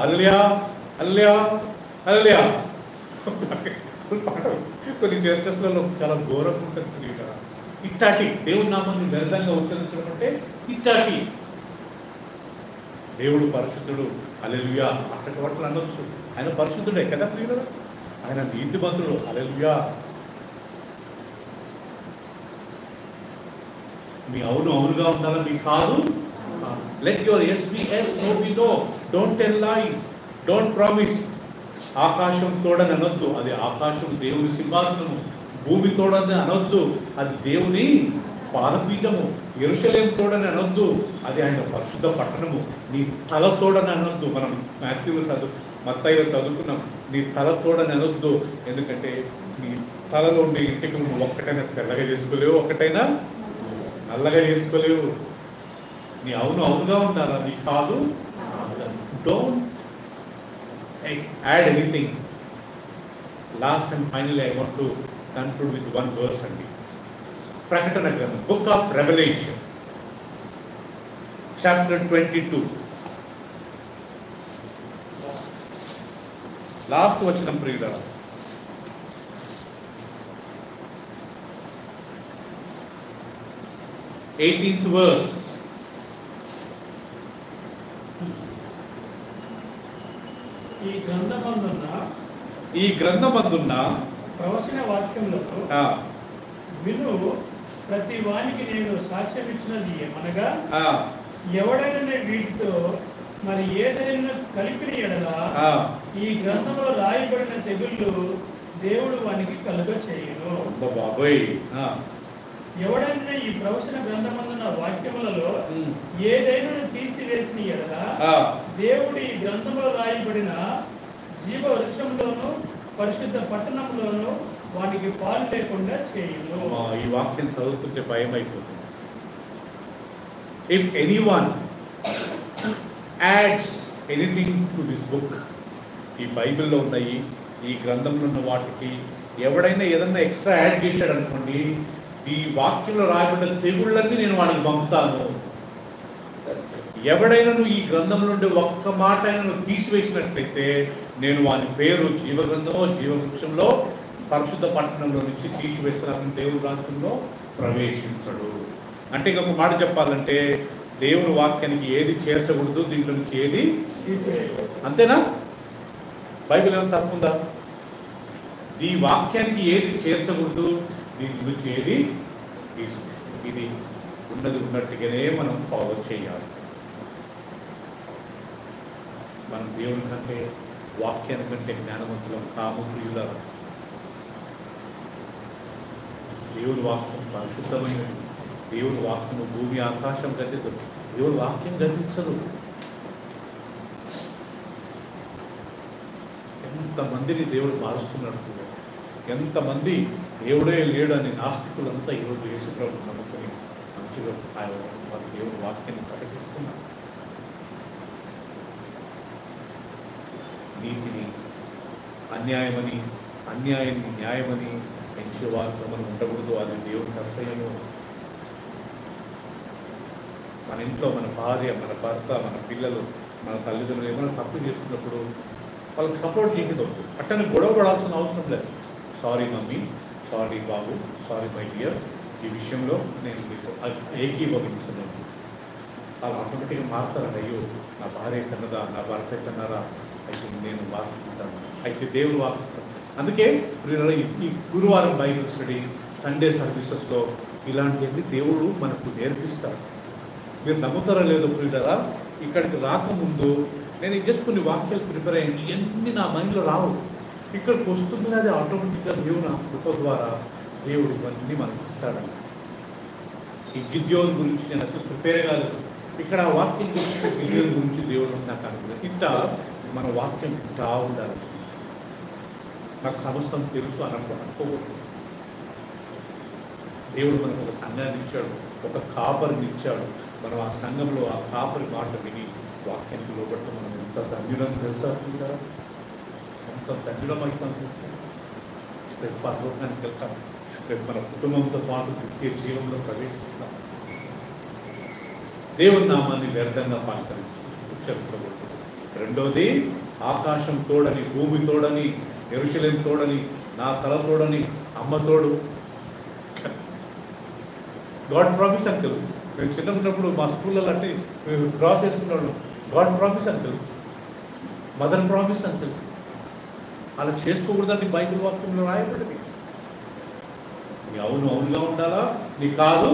హల్లెలూయా హల్లెలూయా హల్లెలూయా. కొన్ని చర్చెస్లలో చాలా ఘోరంగా ఉంటుంది కదా. ఇట్టాటి దేవుని నామాన్ని వ్యర్థంగా ఉచ్చరించడం అంటే ఇట్టాటి. దేవుడు పరిశుద్ధుడు, హల్లెలూయా అక్కడి వాటిని అనొచ్చు. ఆయన పరిశుద్ధుడే కదా ప్రియులు, ఆయన నీతిమంతుడు, హల్లెలూయా. మీ అవును అవునుగా ఉండాలా, మీ కాదు. Let your yes be yes, no be no. Don't tell lies, don't promise. ఆకాశం తోడని అనొద్దు, అది ఆకాశం దేవుని సింహాసనము. భూమి తోడని అనొద్దు, అది దేవుని పాదపీఠము. యెరూషలేము తోడని అనొద్దు, అది ఆయన పరిశుద్ధ పట్టణము. నీ తల తోడని అనొద్దు. మనం మత్తయిలో చదువుకున్నాం, నీ తల తోడని అనొద్దు. ఎందుకంటే నీ తలలో ఉండే ఇంటికి నువ్వు ఒక్కటైనా తెల్లగా చేసుకోలేవు, ఒక్కటైనా నల్లగా చేసుకోలేవు. నీ అవును అవునుగా ఉండాలా, నీ కాదు. Don't add anything. Last and finally I want to conclude with one verse అండి. ప్రకటన గ్రంథం, book of revelation chapter 22, last వచనం ప్రియులారా. Eighteenth verse. ఈ గ్రంథమందున్న ప్రవచన వాక్యములను విను ప్రతి వానికి నేను సాక్ష్యం ఇచ్చినది ఏమనగా, ఎవడైనా వీటితో మరి ఏదైనా కలిపిన ఎడల ఈ గ్రంథంలో రాయబడిన తెగుళ్ళు దేవుడు వానికి కలుగ చేయును. బాబోయ్. ఎవడైనా ఈ ప్రవచన గ్రంథమందున వాక్యములలో ఏదైనా తీసివేసిన ఎడల దేవుడు ఈ గ్రంథంలో రాయబడిన జీవ వృక్షంలోను పరిశుద్ధ పట్టణంలోను వానికి పాలు లేకుండా చేయును. ఈ వాక్యం చదువుతుంటే భయం అయిపోతుంది. If anyone adds anything to this book, ఈ బైబిల్లో ఉన్నాయి, ఈ గ్రంథంలో ఉన్న వాటికి ఎవడైనా ఏదన్నా ఎక్స్ట్రా యాడ్ చేశాడు అనుకోండి, ఈ వాక్యంలో రాయబడిన తెగుళ్ళన్నీ నేను వాడికి పంపుతాను. ఎవడైనా నువ్వు ఈ గ్రంథంలో నుండి ఒక్క మాట అయినా నువ్వు తీసివేసినట్లయితే నేను వాని పేరు జీవ గ్రంథమో జీవవృక్షంలో పరిశుద్ధ పట్టణంలో నుంచి తీసివేస్తున్న దేవుని రాజ్యంలో ప్రవేశించడు. అంటే ఇంకొక మాట చెప్పాలంటే దేవుని వాక్యానికి ఏది చేర్చకూడదు, దీంట్లో నుంచి ఏది తీసివేయకూడదు. అంతేనా? బైబిల్ ఏమైనా తప్పుందా? ఈ వాక్యానికి ఏది చేర్చకూడదు, దీని గురించి ఏది తీసుకో. ఇది ఉన్నది ఉన్నట్టుగానే మనం ఫాలో చేయాలి. మనం దేవుని కంటే వాక్యాన్ని కంటే జ్ఞానవంతులం కాము ప్రియుల. దేవుని వాక్యం పరిశుద్ధమైనది. దేవుని వాక్యము భూమి ఆకాశం గతించదు. దేవుని వాక్యం గతించదు. ఎంతమందిని దేవుడు మారుస్తున్నాడు. ఎంతమంది దేవుడే లేడు అని నాస్తికులంతా ఈరోజు యేసుప్రభువు నమ్ముకొని మంచిగా ఆయన దేవుని వాక్యాన్ని ప్రకటిస్తున్నారు. నీతిని అన్యాయమని, అన్యాయాన్ని న్యాయమని పెంచేవారితో మనం ఉండకూడదు. అది దేవుని అసహ్యము. మన ఇంట్లో మన భార్య, మన భర్త, మన పిల్లలు, మన తల్లిదండ్రులు ఏమైనా తప్పు చేస్తున్నప్పుడు వాళ్ళకి సపోర్ట్ చేయడం అవుతుంది. అట్టని గొడవ పడాల్సిన అవసరం లేదు. Sorry mummy, sorry Babu, sorry my dear, ఈ విషయంలో నేను మీకు ఏకీభవించున్నాను. వాళ్ళు ఆటోమేటిక్గా మారుతారు. అయ్యో నా భార్య కన్నదా, నా భర్త కన్నారా, అయితే నేను మార్చుకుంటాను. అయితే దేవుడు అందుకే ఈ గురువారం బైబిల్ స్టడీ, సండే సర్వీసెస్లో ఇలాంటివన్నీ దేవుడు మనకు నేర్పిస్తాడు. మీరు నమ్ముతారా లేదో ప్రియులారా, ఇక్కడికి రాకముందు నేను జస్ట్ కొన్ని వాక్యాలు ప్రిపేర్ అయ్యింది. ఇవన్నీ నా మైండ్లో రావు. ఇక్కడికి వస్తుంది, అది ఆటోమేటిక్గా దేవుని కృప ద్వారా దేవుడు ఇవన్నీ మనకి ఇస్తాడని. ఈ గిద్యోన్ గురించి నేను అసలు ప్రిపేర్ కాలేదు. ఇక్కడ ఆ వాక్యం గురించి, గిద్యోన్ గురించి దేవుడు నాకు అనుకున్నాను. ఇంత మన వాక్యం ఇంటా ఉండాలి. నాకు సమస్తం తెలుసు అనుకోకూడదు. దేవుడు మనకు ఒక సంఘాన్ని ఇచ్చాడు, ఒక కాపరిని ఇచ్చాడు. మనం ఆ సంఘంలో ఆ కాపరి మాట విని వాక్యానికి లోపట్టు మనం ఎంత ధన్యులం తెలుసా? ఎంత ధన్యులం అవుతాం తెలుసా? రేపు పరలోకానికి వెళ్తాం. రేపు మన కుటుంబంతో పాటు నిత్య జీవంలో ప్రవేశిస్తాం. దేవుని నామాన్ని వ్యర్థంగా పాలించి ఉచ్చరించకూడదు. రెండోది, ఆకాశం తోడని, భూమి తోడని, యెరూషలేము తోడని, నా తల తోడని, అమ్మ తోడు. God promise uncle. మేము చిన్నప్పుడు మా స్కూల్లో అంటే మేము క్రాస్ వేసుకున్నాడు. God promise uncle, mother promise uncle. అలా చేసుకోకూడదండి బైబిల్ వాక్యంలో రాయబడింది. నీ అవును అవునుగా ఉండాలా, నీ కాదు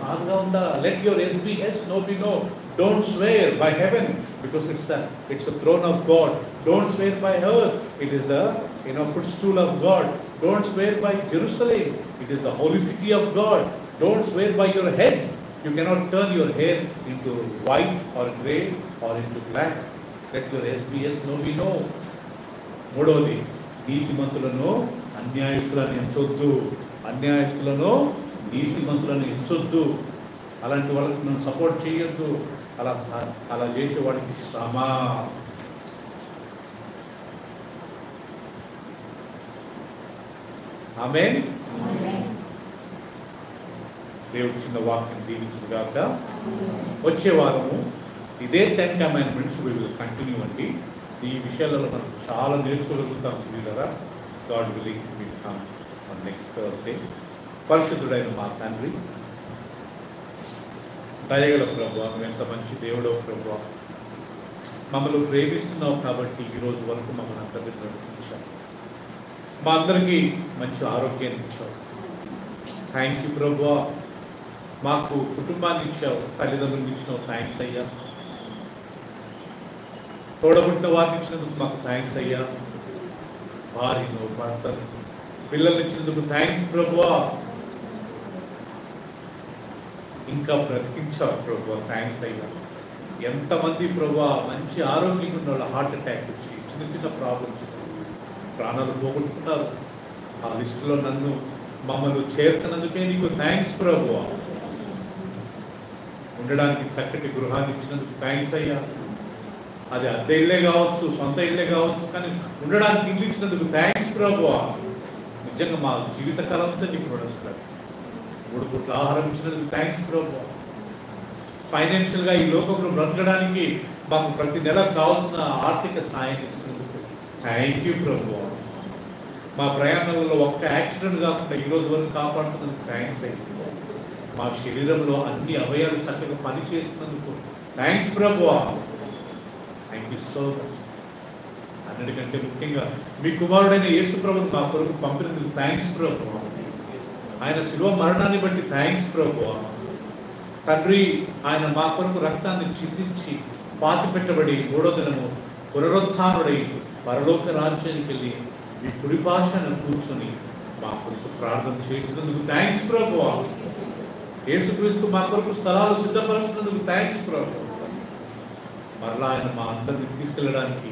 కాదుగా ఉండాలా. Let your yes be yes, no be no. Don't swear by heaven because it's a throne of God. Don't swear by earth, it is the footstool of God. Don't swear by Jerusalem, it is the holy city of God. Don't swear by your head. You cannot turn your hair into white or grey or into black. Let your yes be yes, no be no. మూడవది, నీతిమంతులను అన్యాయస్తులను ఎంచొద్దు. అన్యాయస్తులను నీతిమంతులను ఎంచొద్దు. అలాంటి వాళ్ళకి మనం సపోర్ట్ చేయొద్దు. అలా చేసేవాడికి శ్రమ. ఆమేన్. దేవుడు చిన్న వాక్యం దీవించుగాక. వచ్చే వారము ఇదే 10 కమాండ్మెంట్స్ వి విల్ కంటిన్యూ అండి. ఈ విషయాలలో మనం చాలా నేర్చుకోగలుగుతాం ప్రియులారా. God willing we come on next Thursday. పరిశుద్ధుడైన మా తండ్రి, దయగల ప్రభువా, నువ్వు ఎంత మంచి దేవుడో ప్రభువా. మమ్మల్ని ప్రేమిస్తున్నావు కాబట్టి ఈరోజు వరకు మమ్మల్ని అంతటి నడిపించావు. మా అందరికీ మంచి ఆరోగ్యాన్ని ఇచ్చావు. థ్యాంక్ యూ ప్రభువా. మాకు కుటుంబాన్ని ఇచ్చావు, తల్లిదండ్రులు ఇచ్చినావు, థ్యాంక్స్ అయ్యా. తోడబుట్టిన వారిని ఇచ్చినందుకు మాకు థ్యాంక్స్ అయ్యా. భార్యను, భర్తను, పిల్లల్ని ఇచ్చినందుకు థ్యాంక్స్ ప్రభువా. ఇంకా బ్రతికించావు ప్రభువా, థ్యాంక్స్ అయ్యా. ఎంతమంది ప్రభువా మంచి ఆరోగ్యంగా ఉన్న వాళ్ళు హార్ట్ అటాక్ వచ్చి చిన్న చిన్న ప్రాబ్లమ్స్ ప్రాణాలు పోగొట్టుకున్నారు. ఆ లిస్టులో మమ్మల్ని చేర్చినందుకే నీకు థ్యాంక్స్ ప్రభువా. ఉండడానికి చక్కటి గృహాన్ని ఇచ్చినందుకు థ్యాంక్స్ అయ్యా. అది అద్దె ఇల్లే కావచ్చు, సొంత ఇల్లే కావచ్చు, కానీ ఉండడానికి ఇల్లు ఇచ్చినందుకు థ్యాంక్స్ ప్రభువా. నిజంగా మా జీవితకాలం అంతా నీకు నడుస్తారు. 3 పూట్ల ఆహారం ఇచ్చినందుకు థ్యాంక్స్ ప్రభువా. ఫైనాన్షియల్గా ఈ లోకంలో బ్రతకడానికి మాకు ప్రతి నెల కావాల్సిన ఆర్థిక సాయం ఇస్తున్నందుకు థ్యాంక్ యూ ప్రభువా. మా ప్రయాణాలలో ఒక్క యాక్సిడెంట్ కాకుండా ఈ రోజు వరకు కాపాడుతున్నందుకు థ్యాంక్స్ అయ్యింది. మా శరీరంలో అన్ని అవయాలు చక్కగా పని చేస్తున్నందుకు థ్యాంక్స్ ప్రభువా. Thank you so much. అన్నిటికంటే ముఖ్యంగా మీ కుమారుడైన యేసు ప్రభువును మా కొరకు పంపినందుకు థ్యాంక్స్ ప్రభువా. ఆయన శిలువ మరణాన్ని బట్టి థ్యాంక్స్ ప్రభువా. తండ్రి, ఆయన మా కొరకు రక్తాన్ని చిందించి పాతి పెట్టబడి 3వ దినము పునరుత్థానుడై పరలోక రాజ్యానికి వెళ్ళి మీ కుడి పార్శ్వాన కూర్చొని మా కొరకు ప్రార్థన చేసినందుకు థ్యాంక్స్ ప్రభువా. యేసుక్రీస్తు మా కొరకు స్థలాలు సిద్ధపరుస్తున్నందుకు థ్యాంక్స్ ప్రభువా. మరలా ఆయన మా అందరిని తీసుకెళ్ళడానికి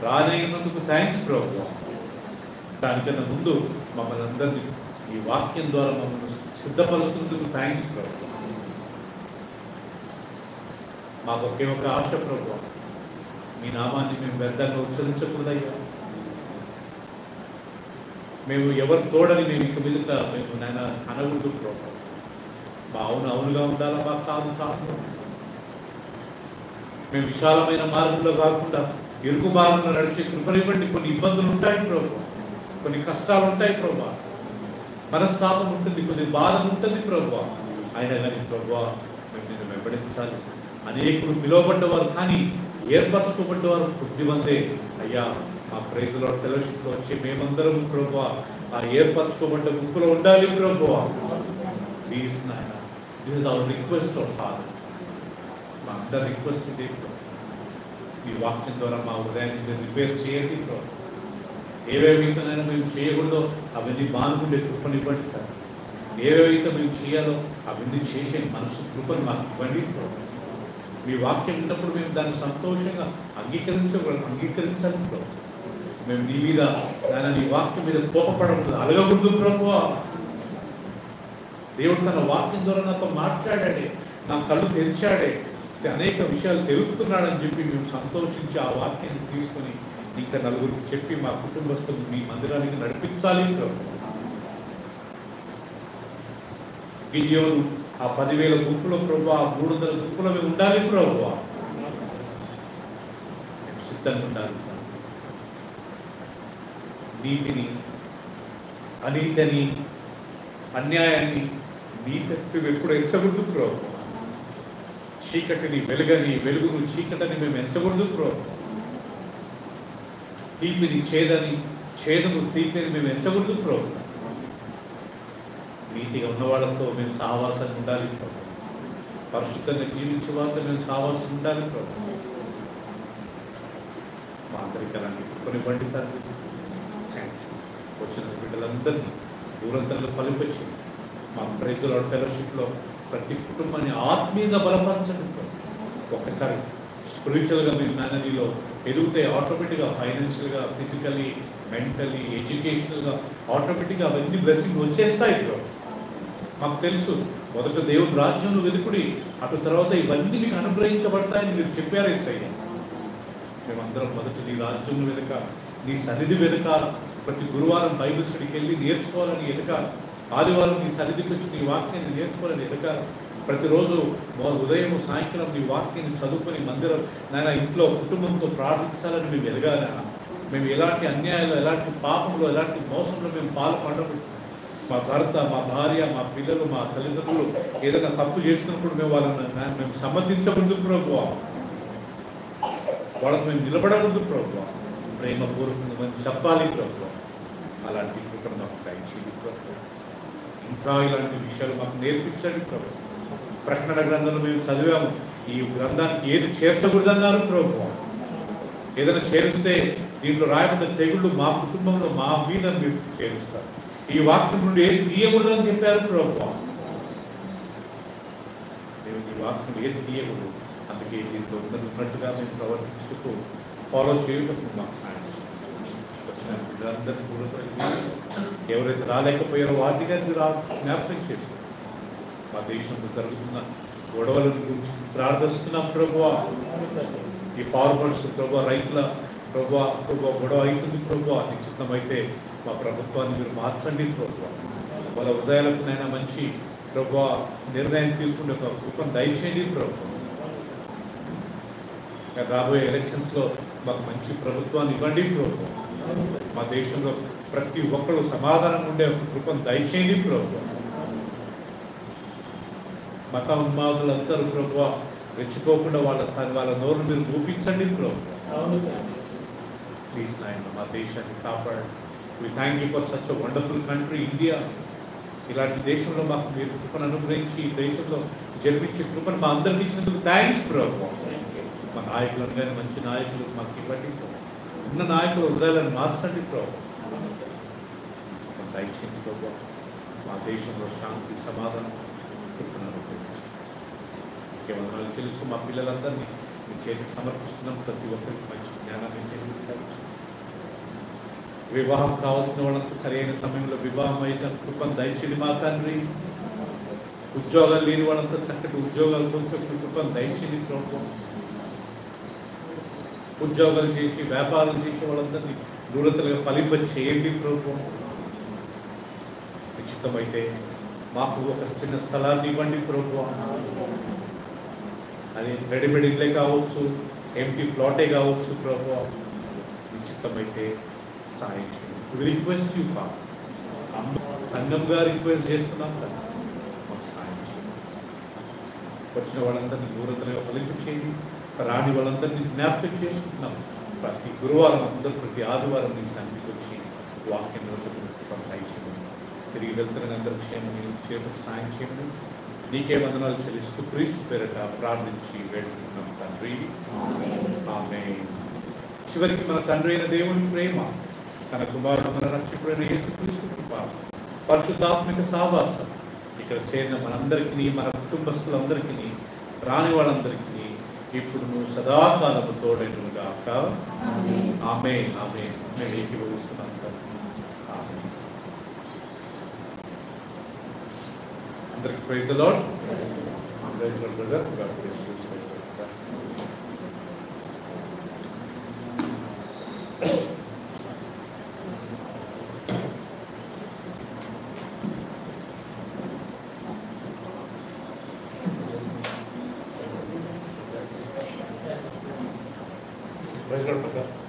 రానైనందుకు థ్యాంక్స్ ప్రభువా. దానికన్నా ముందు మమ్మల్ని అందరినీ ఈ వాక్యం ద్వారా మమ్మల్ని సిద్ధపరుస్తున్నందుకు థ్యాంక్స్ ప్రభువా. మాకు ఒకే ఒక ఆశ ప్రభువా, మీ నామాన్ని మేము వ్యర్థంగా ఉచ్చరించకూడదయ్యా. మేము ఎవరు తోడని మేము ఇక మీదట మేము నాయన అనకూడదు ప్రభువా. మా అవును అవునుగా ఉండాలా, మా కాదు కాదు. మేము విశాలమైన మార్గంలో కాకుండా ఇరుకు మార్గంలో నడిచే కృపనివ్వండి. కొన్ని ఇబ్బందులు ఉంటాయి ప్రభువా, కొన్ని కష్టాలు ఉంటాయి ప్రభువా, మనస్తాపం ఉంటుంది, కొన్ని బాధ ఉంటుంది ప్రభువా. అయినా కానీ ప్రభువా మేము నిన్ను వెంబడించాలి. అనేకులు పిలువబడ్డవారు కానీ ఏర్పరచుకోబడ్డవారు కొద్దిమందే అయ్యా. మా ప్రైజ్ లార్డ్ ఫెలోషిప్లో వచ్చి మేమందరం ప్రభువా ఆ ఏర్పరచుకోబడ్డ గుంపులో ఉండాలి ప్రభువా. ప్లీజ్ నాయన, this is our request of father. మా అందరి రిక్వెస్ట్ ఇదే ప్రభు. ఈ వాక్యం ద్వారా మా హృదయాన్ని రిపేర్ చేయండి ప్రభు. ఏవేవైతేనైనా మేము చేయకూడదో అవన్నీ బాగుండే కృపనివ్వండి కదా. ఏవేవైతే మేము చేయాలో అవన్నీ చేసే మనసు కృపను మాకు ఇవ్వండి ప్రభు. మీ వాక్యం ఉన్నప్పుడు మేము దాన్ని సంతోషంగా అంగీకరించాలి ప్రభు. మేము నీ మీద నీ వాక్యం మీద కోపపడకూడదు, అలగకూడదు ప్రభువా. దేవుడు తన వాక్యం ద్వారా నాతో మాట్లాడాడే, నా కళ్ళు తెరిచాడే, అనేక విషయాలు తెలుపుతున్నాడని చెప్పి మేము సంతోషించి ఆ వాక్యాన్ని తీసుకొని ఇంకా నలుగురికి చెప్పి మా కుటుంబస్తులు మీ మందిరానికి నడిపించాలి ప్రభు. గిడియోను ఆ 10,000 గుంపులో ప్రభు, ఆ 300 గుంపులో మేము ఉండాలి ప్రభు. సిద్ధంగా ఉండాలి. నీతిని, అనీతిని, అన్యాయాన్ని నీ తప్పి ఎప్పుడు ఎంచకూడదు ప్రభు. చీకటిని వెలుగని, వెలుగును చీకటని మేము ఎంచకూడదు ప్రభు. తీపిని చేదని, చేదును తీపిని మేము ఎంచకూడదు ప్రభు. నీతిగా ఉన్న వాళ్ళతో మేము సహవాసంగా ఉండాలి ప్రభు. పరిశుద్ధంగా జీవించే వాళ్ళతో మేము సహవాసం ఉండాలి ప్రభు. మా అందరికీ కొన్ని పండితారు వచ్చిన బిడ్డలందరినీ దూరంతరంలో ఫలిపించి మా ప్రైజ్ లార్డ్ ఫెలోషిప్లో ప్రతి కుటుంబాన్ని ఆత్మీయంగా బలపరచండి. ఒక్కసారి స్పిరిచువల్గా మీరు నాన్నలో ఎదుగుతే ఆటోమేటిక్గా ఫైనాన్షియల్గా, ఫిజికలీ, మెంటలీ, ఎడ్యుకేషనల్గా ఆటోమేటిక్గా అవన్నీ బ్లెస్సింగ్ వచ్చేస్తాయి ఇప్పుడు. మాకు తెలుసు మొదట దేవుని రాజ్యంలో వెతుకుడి, అటు తర్వాత ఇవన్నీ మీకు అనుగ్రహించబడతాయని మీరు చెప్పారు యేసయ్య. మేమందరం మొదట నీ రాజ్యంలో వెతక, నీ సన్నిధి వెతకాల. ప్రతి గురువారం బైబిల్ స్టడీకి వెళ్ళి నేర్చుకోవాలని ఎదగాలి. ఆదివారం నీ సన్నిధికి వచ్చి నీ వాక్యాన్ని నేర్చుకోవాలని ఎదగాలి. ప్రతిరోజు ఉదయం సాయంకాలం నీ వాక్యాన్ని చదువుకొని మందిరం నాయన ఇంట్లో కుటుంబంతో ప్రార్థించాలని మేము ఎదగాలి. మేము ఎలాంటి అన్యాయాలు, ఎలాంటి పాపంలో, ఎలాంటి మోసంలో మేము పాల్పడకూడదు. మా భర్త, మా భార్య, మా పిల్లలు, మా తల్లిదండ్రులు ఏదైనా తప్పు చేస్తున్నప్పుడు మేము వాళ్ళని మేము సమర్థించకూడదు ప్రభువా. వాళ్ళకి మేము నిలబడకూడదు ప్రభువా. ప్రేమపూర్వకంగా మేము చెప్పాలి ప్రభువా. అలాంటి కృపను మాకు దయచేయండి ప్రభువా. ఇంకా ఇలాంటి విషయాలు మాకు నేర్పించండి ప్రభు. ప్రకటన గ్రంథంలో మేము చదివాము, ఈ గ్రంథానికి ఏది చేర్చకూడదన్నారు ప్రభువా. ఏదైనా చేరిస్తే దీంట్లో రాయబడిన తెగుళ్ళు మా కుటుంబంలో మా మీద మీరు చేరుస్తారు. ఈ వాక్యం నుండి ఏది తీయకూడదని చెప్పారు ప్రభువా. దేవుని ఈ వాక్యం ఏది తీయకూడదు. అందుకే దీంట్లో ఉన్నట్టుగా మేము ప్రవర్తించుతూ ఫాలో చేయటం మాకు సాయం చేస్తాం. వచ్చిన బిడ్డలందరినీ కూడా ఎవరైతే రాలేకపోయారో వాటిగా మీరు జ్ఞాపకం చేస్తారు. మా దేశంలో జరుగుతున్న గొడవల గురించి ప్రార్థిస్తున్నాం ప్రభువా. ఈ ఫార్మర్స్ ప్రభువా, రైతుల ప్రభువా గొడవ అవుతుంది ప్రభువా. నిశ్చితమైతే మా ప్రభుత్వాన్ని మీరు మార్చండి ప్రభువా. వాళ్ళ హృదయాలకునైనా మంచి ప్రభువా నిర్ణయం తీసుకునే ఒక కృపను దయచేయండి ప్రభువా. రాబోయే ఎలక్షన్స్లో మాకు మంచి ప్రభుత్వాన్ని ఇవ్వండి ప్రభువా. మా దేశంలో ప్రతి ఒక్కరు సమాధానం ఉండే ఒక కృపను దయచేయండి ప్రభువా. మత ఉన్మాదులందరూ ప్రభువా రెచ్చిపోకుండా వాళ్ళ నోరు మీరు చూపించండి ప్రభువా. ప్లీజ్ నాయన మా దేశాన్ని కాపాడండి. We thank you for such a wonderful country India. ఇలాంటి దేశంలో మాకు మీరు కృపను అనుగ్రహించి ఈ దేశంలో జన్మించే కృపను మా అందరికి ఇచ్చినందుకు థ్యాంక్స్ ప్రభువా. మా నాయకులను కానీ మంచి నాయకులు మాకు ఇవ్వండి. ఉన్న నాయకుల హృదయాలను మార్చండి ప్రభువా. దయచేయండి ప్రభువా. మా దేశంలో శాంతి సమాధానం కేవలం చెల్లిస్తూ మా పిల్లలందరినీ మీ చేతికి సమర్పిస్తున్నాం. ప్రతి ఒక్కరికి మంచి జ్ఞానాన్ని వివాహం కావాల్సిన వాళ్ళంతా సరైన సమయంలో వివాహం అయిన కృపను దయచేయండి మా తండ్రి. ఉద్యోగాలు లేని వాళ్ళంతా చక్కటి ఉద్యోగాలు పొందుతూ కృపను దయచేయండి ప్రభువా. ఉద్యోగాలు చేసి వ్యాపారం చేసే వాళ్ళందరినీ దూరతలుగా ఫలింప చేయండి ప్రభువా. నిశ్చితమైతే మాకు ఒక చిన్న స్థలాన్ని ఇవ్వండి ప్రభువా. అది రెడీమేడ్ ఇళ్ళే కావచ్చు, ఎంటీ ప్లాటే కావచ్చు ప్రభువా. నిశ్చితమైతే సాయం చేయండి. రిక్వెస్ట్ యూ సంఘంగా రిక్వెస్ట్ చేస్తున్నాం కదా, మాకు సాయం చేయండి. వచ్చిన వాళ్ళందరినీ దూరతలుగా ఫలింప చేయండి. రాని వాళ్ళందరినీ జ్ఞాపకం చేసుకుంటున్నాం. ప్రతి గురువారం అందరూ ప్రతి ఆదివారం నీ సన్నిధికి వచ్చి వాక్యం కొనసాగించండి. తిరిగి వెళ్తున్న అందరి క్షేమం చేయడం సాయం చేయండి. నీకే వందనాలు చెల్లిస్తూ క్రీస్తు పేరట ప్రార్థించి వేడుకుంటున్నాం తండ్రి. ఆమేన్. చివరికి మన తండ్రి అయిన దేవుని ప్రేమ, తన కుమారుడు మన రక్షకుడైన యేసుక్రీస్తు కృప, పరిశుద్ధాత్మిక సహవాసం ఇక్కడ చేరిన మనందరికీ, మన కుటుంబస్తులందరికీ, రాని వాళ్ళందరికీ ఇప్పుడు సదాకాలము తోడైనను గాక. ఆమేన్. ఆమేన్. మేము ఏకీభవిస్తున్నాం. అందరికీ praise the lord. Praise the lord brother. God bless you. Praise the lord brother.